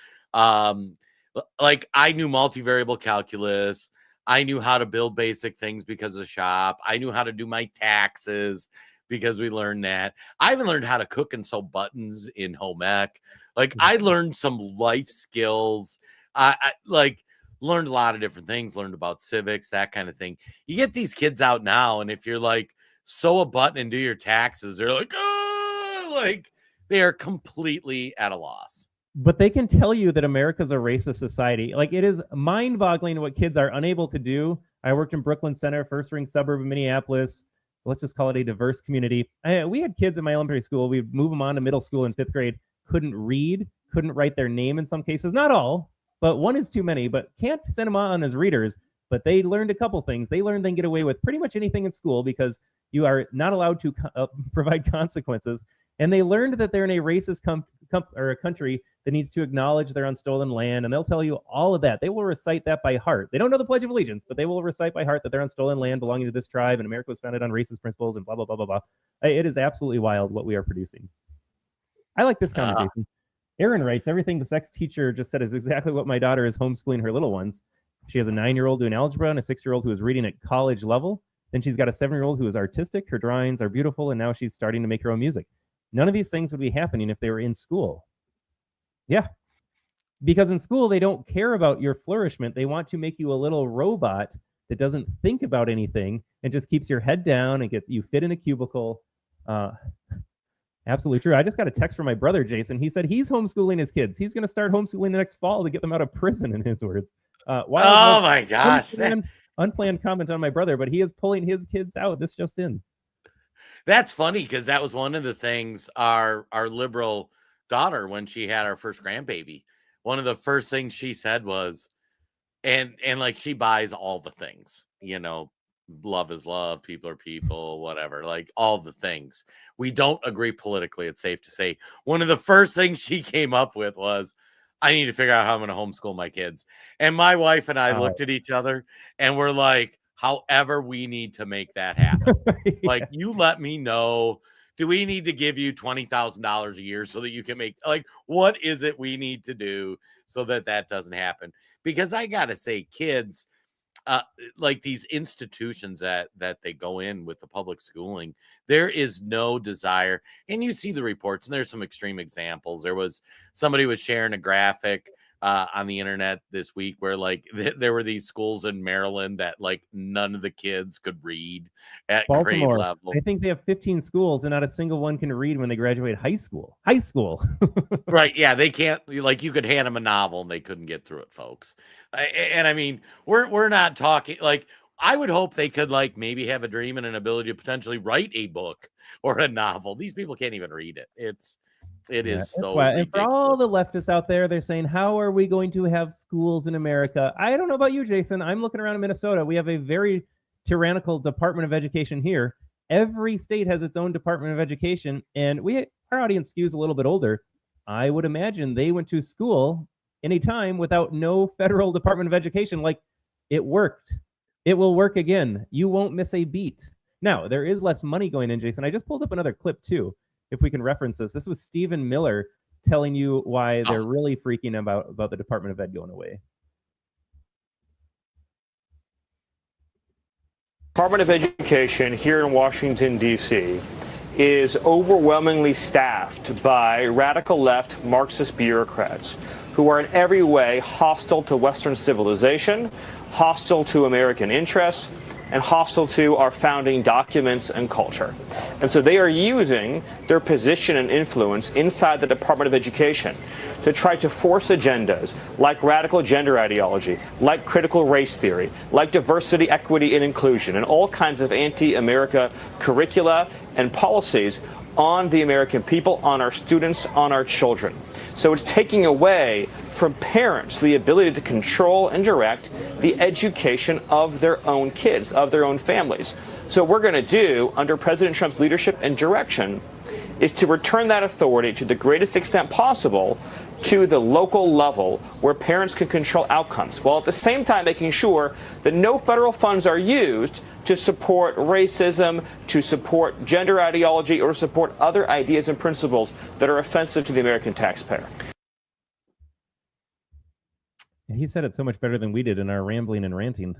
like, I knew multivariable calculus. I knew how to build basic things because of shop. I knew how to do my taxes because we learned that. I even learned how to cook and sew buttons in home ec. Like, I learned some life skills. I learned a lot of different things, learned about civics, that kind of thing. You get these kids out now, and if you're like, sew a button and do your taxes, they're like, oh, like, they are completely at a loss. But they can tell you that America's a racist society. Like, it is mind-boggling what kids are unable to do. I worked in Brooklyn Center, first ring suburb of Minneapolis. Let's just call it a diverse community. We had kids in my elementary school. We'd move them on to middle school in 5th grade. Couldn't read, couldn't write their name in some cases. Not all, but one is too many. But can't send them on as readers. But they learned a couple things. They learned they can get away with pretty much anything in school because you are not allowed to provide consequences. And they learned that they're in a racist or a country that needs to acknowledge they're on stolen land. And they'll tell you all of that. They will recite that by heart. They don't know the Pledge of Allegiance, but they will recite by heart that they're on stolen land belonging to this tribe and America was founded on racist principles and blah, blah, blah, blah, blah. It is absolutely wild what we are producing. I like this comment, Jason. Aaron writes, everything the sex teacher just said is exactly what my daughter is homeschooling her little ones. She has a 9-year-old doing algebra and a 6-year-old who is reading at college level. Then she's got a 7-year-old who is artistic. Her drawings are beautiful, and now she's starting to make her own music. None of these things would be happening if they were in school. Yeah. Because in school, they don't care about your flourishment. They want to make you a little robot that doesn't think about anything and just keeps your head down and get you fit in a cubicle. Absolutely true. I just got a text from my brother, Jason. He said he's homeschooling his kids. He's going to start homeschooling the next fall to get them out of prison, in his words. Oh, my gosh. Unplanned comment on my brother, but he is pulling his kids out. This just in. That's funny because that was one of the things our liberal daughter, when she had our first grandbaby, one of the first things she said was, and like, she buys all the things, love is love, people are people, whatever, like all the things. We don't agree politically, it's safe to say. One of the first things she came up with was, I need to figure out how I'm going to homeschool my kids. And my wife and I looked at each other and we're like, however, we need to make that happen. Like, you let me know. Do we need to give you $20,000 a year so that you can make, like, what is it we need to do so that that doesn't happen? Because I got to say, kids, like these institutions that they go in with the public schooling, there is no desire. And you see the reports, and there's some extreme examples. There was somebody was sharing a graphic on the internet this week where like there were these schools in Maryland that like none of the kids could read at grade Baltimore, level. I think they have 15 schools and not a single one can read when they graduate high school. Right. Yeah. They can't, like, you could hand them a novel and they couldn't get through it, folks. And I mean, we're not talking like, I would hope they could like maybe have a dream and an ability to potentially write a book or a novel. These people can't even read it. It is so why. And for all the ridiculous. leftists out there, they're saying, how are we going to have schools in America? I don't know about you, Jason. I'm looking around in Minnesota. We have a very tyrannical Department of Education here. Every state has its own Department of Education, and our audience skews a little bit older. I would imagine they went to school anytime without no federal Department of Education. Like, it worked. It will work again. You won't miss a beat. Now, there is less money going in, Jason. I just pulled up another clip, too, if we can reference this. This was Stephen Miller telling you why they're really freaking about the Department of Ed going away. Department of Education here in Washington, D.C. is overwhelmingly staffed by radical left Marxist bureaucrats who are in every way hostile to Western civilization, hostile to American interests, and hostile to our founding documents and culture. And so they are using their position and influence inside the Department of Education to try to force agendas like radical gender ideology, like critical race theory, like diversity, equity, and inclusion, and all kinds of anti-America curricula and policies on the American people, on our students, on our children. So it's taking away from parents the ability to control and direct the education of their own kids, of their own families. So what we're going to do under President Trump's leadership and direction is to return that authority to the greatest extent possible to the local level where parents can control outcomes, while at the same time making sure that no federal funds are used to support racism, to support gender ideology, or to support other ideas and principles that are offensive to the American taxpayer. He said it so much better than we did in our rambling and ranting.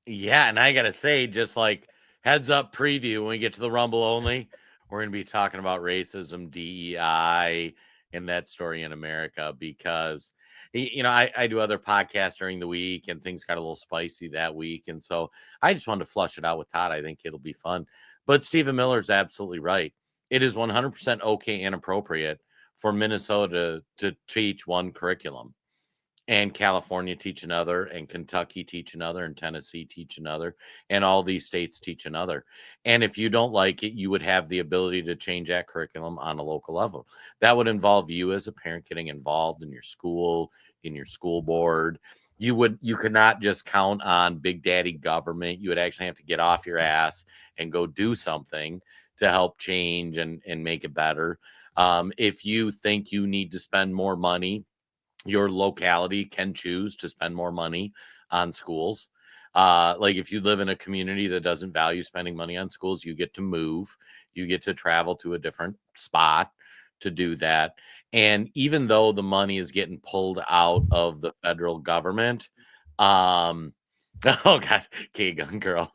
Yeah, and I gotta say, just like heads up preview, when we get to the Rumble only, we're gonna be talking about racism, DEI, and that story in America, because I do other podcasts during the week and things got a little spicy that week. And so I just wanted to flush it out with Todd. I think it'll be fun. But Stephen Miller's absolutely right. It is 100% okay and appropriate for Minnesota to teach one curriculum, and California teach another, and Kentucky teach another, and Tennessee teach another, and all these states teach another. And if you don't like it, you would have the ability to change that curriculum on a local level. That would involve you as a parent getting involved in your school, in your school board. You could not just count on big daddy government. You would actually have to get off your ass and go do something to help change and make it better. If you think you need to spend more money, your locality can choose to spend more money on schools. Like if you live in a community that doesn't value spending money on schools, you get to move, you get to travel to a different spot to do that. And even though the money is getting pulled out of the federal government, oh God, K-Gun Girl.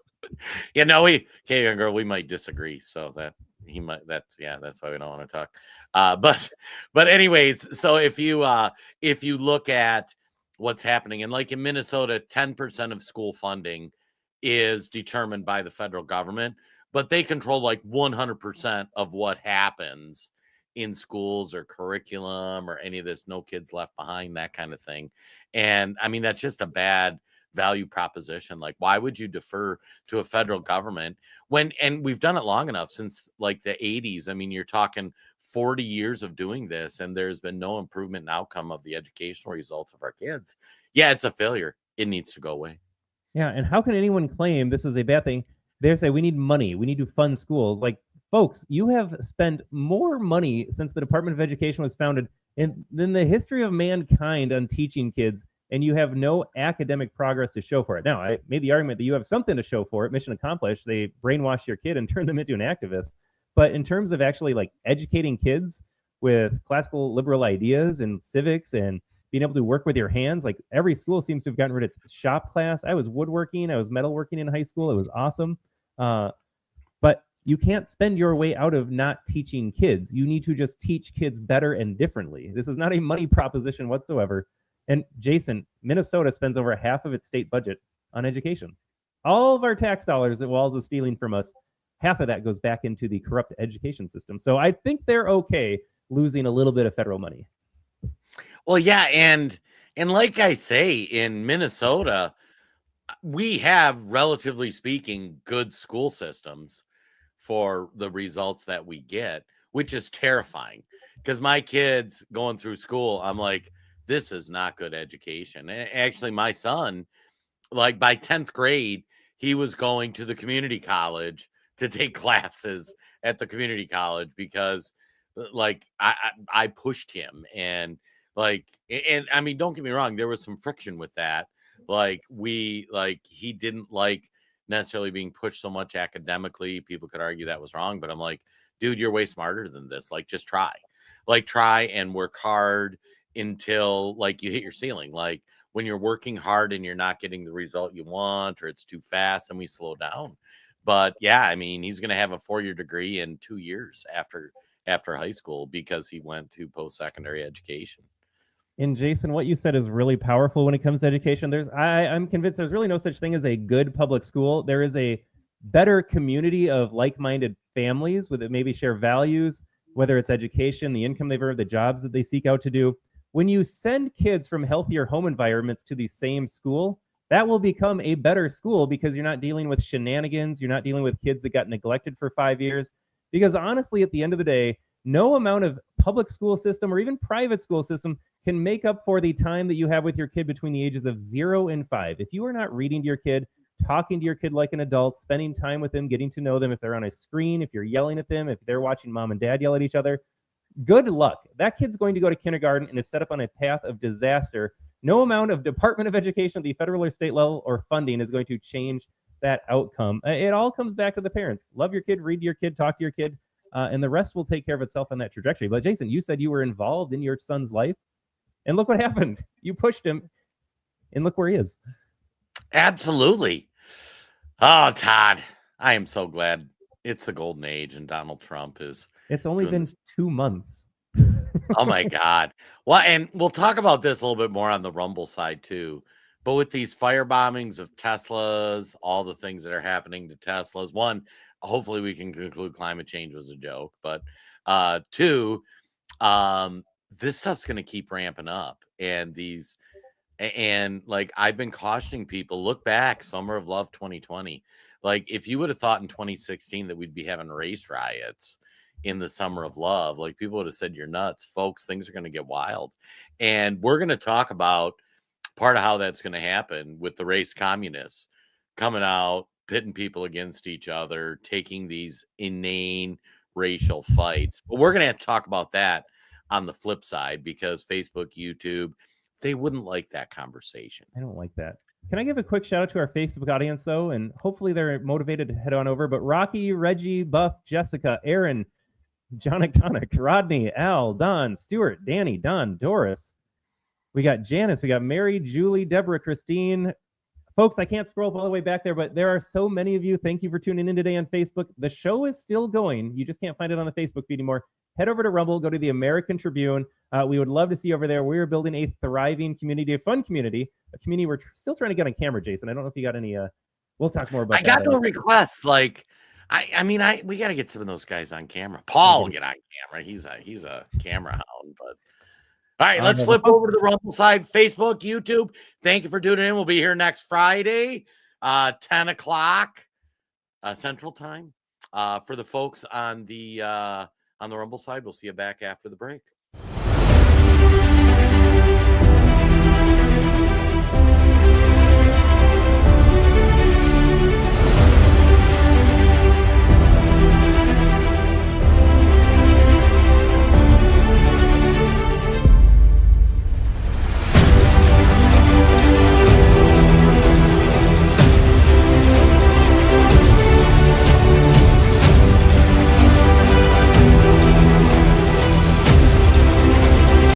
K-Gun Girl, we might disagree. So that's why we don't want to talk. But anyways, so if you look at what's happening, and like in Minnesota, 10% of school funding is determined by the federal government, but they control like 100% of what happens in schools or curriculum or any of this No Kids Left Behind, that kind of thing. And I mean, that's just a bad value proposition. Like, why would you defer to a federal government and we've done it long enough, since like the 80s? I mean, you're talking 40 years of doing this, and there's been no improvement in outcome of the educational results of our kids. Yeah, it's a failure. It needs to go away. Yeah, and how can anyone claim this is a bad thing? They say we need money, we need to fund schools. Like, folks, you have spent more money since the Department of Education was founded than the history of mankind on teaching kids, and you have no academic progress to show for it. Now, I made the argument that you have something to show for it. Mission accomplished. They brainwash your kid and turn them into an activist. But in terms of actually like educating kids with classical liberal ideas and civics and being able to work with your hands, like every school seems to have gotten rid of its shop class. I was woodworking, I was metalworking in high school. It was awesome. But you can't spend your way out of not teaching kids. You need to just teach kids better and differently. This is not a money proposition whatsoever. And Jason, Minnesota spends over half of its state budget on education. All of our tax dollars that Walz is stealing from us, half of that goes back into the corrupt education system. So I think they're okay losing a little bit of federal money. Well, yeah, and like I say, in Minnesota, we have, relatively speaking, good school systems for the results that we get, which is terrifying. Because my kids going through school, I'm like, this is not good education. And actually, my son, like by 10th grade, he was going to the community college to take classes at the community college because, like, I pushed him, and I mean, don't get me wrong, there was some friction with that. He didn't like necessarily being pushed so much academically. People could argue that was wrong, but I'm like, dude, you're way smarter than this. Like, just try and work hard until like you hit your ceiling. Like when you're working hard and you're not getting the result you want, or it's too fast, and we slow down. But yeah, I mean, he's going to have a 4-year degree in 2 years after high school because he went to post-secondary education. And Jason, what you said is really powerful when it comes to education. I'm convinced there's really no such thing as a good public school. There is a better community of like-minded families with it maybe share values, whether it's education, the income they've earned, the jobs that they seek out to do. When you send kids from healthier home environments to the same school, that will become a better school because you're not dealing with shenanigans. You're not dealing with kids that got neglected for 5 years. Because honestly, at the end of the day, no amount of public school system or even private school system can make up for the time that you have with your kid between the ages of 0 and 5. If you are not reading to your kid, talking to your kid like an adult, spending time with them, getting to know them, if they're on a screen, if you're yelling at them, if they're watching mom and dad yell at each other, good luck. That kid's going to go to kindergarten and is set up on a path of disaster. No amount of Department of Education at the federal or state level or funding is going to change that outcome. It all comes back to the parents. Love your kid, read to your kid, talk to your kid, and the rest will take care of itself on that trajectory. But Jason, you said you were involved in your son's life, and look what happened. You pushed him, and look where he is. Absolutely. Oh, Todd, I am so glad it's the golden age and Donald Trump is. It's only been 2 months. Oh my God. Well, and we'll talk about this a little bit more on the Rumble side too. But with these fire bombings of Teslas, all the things that are happening to Teslas, one, hopefully we can conclude climate change was a joke. But two, this stuff's going to keep ramping up. And like I've been cautioning people, look back, Summer of Love 2020. Like if you would have thought in 2016 that we'd be having race riots in the Summer of Love, like people would have said, you're nuts, folks, things are going to get wild. And we're going to talk about part of how that's going to happen with the race communists coming out, pitting people against each other, taking these inane racial fights. But we're going to have to talk about that on the flip side because Facebook, YouTube, they wouldn't like that conversation. I don't like that. Can I give a quick shout out to our Facebook audience, though? And hopefully they're motivated to head on over. But Rocky, Reggie, Buff, Jessica, Aaron, Jonic Tonic, Rodney, Al, Don, Stuart, Danny, Don, Doris. We got Janice. We got Mary, Julie, Deborah, Christine. Folks, I can't scroll up all the way back there, but there are so many of you. Thank you for tuning in today on Facebook. The show is still going. You just can't find it on the Facebook feed anymore. Head over to Rumble. Go to the American Tribune. We would love to see you over there. We are building a thriving community, a fun community, a community we're still trying to get on camera, Jason. I don't know if you got any. We'll talk more about that. I got no requests. Like, I mean, we got to get some of those guys on camera. Paul will get on camera. He's a camera hound. But all right, let's flip over to the Rumble side. Facebook, YouTube. Thank you for tuning in. We'll be here next Friday, 10 o'clock Central Time. For the folks on the Rumble side, we'll see you back after the break.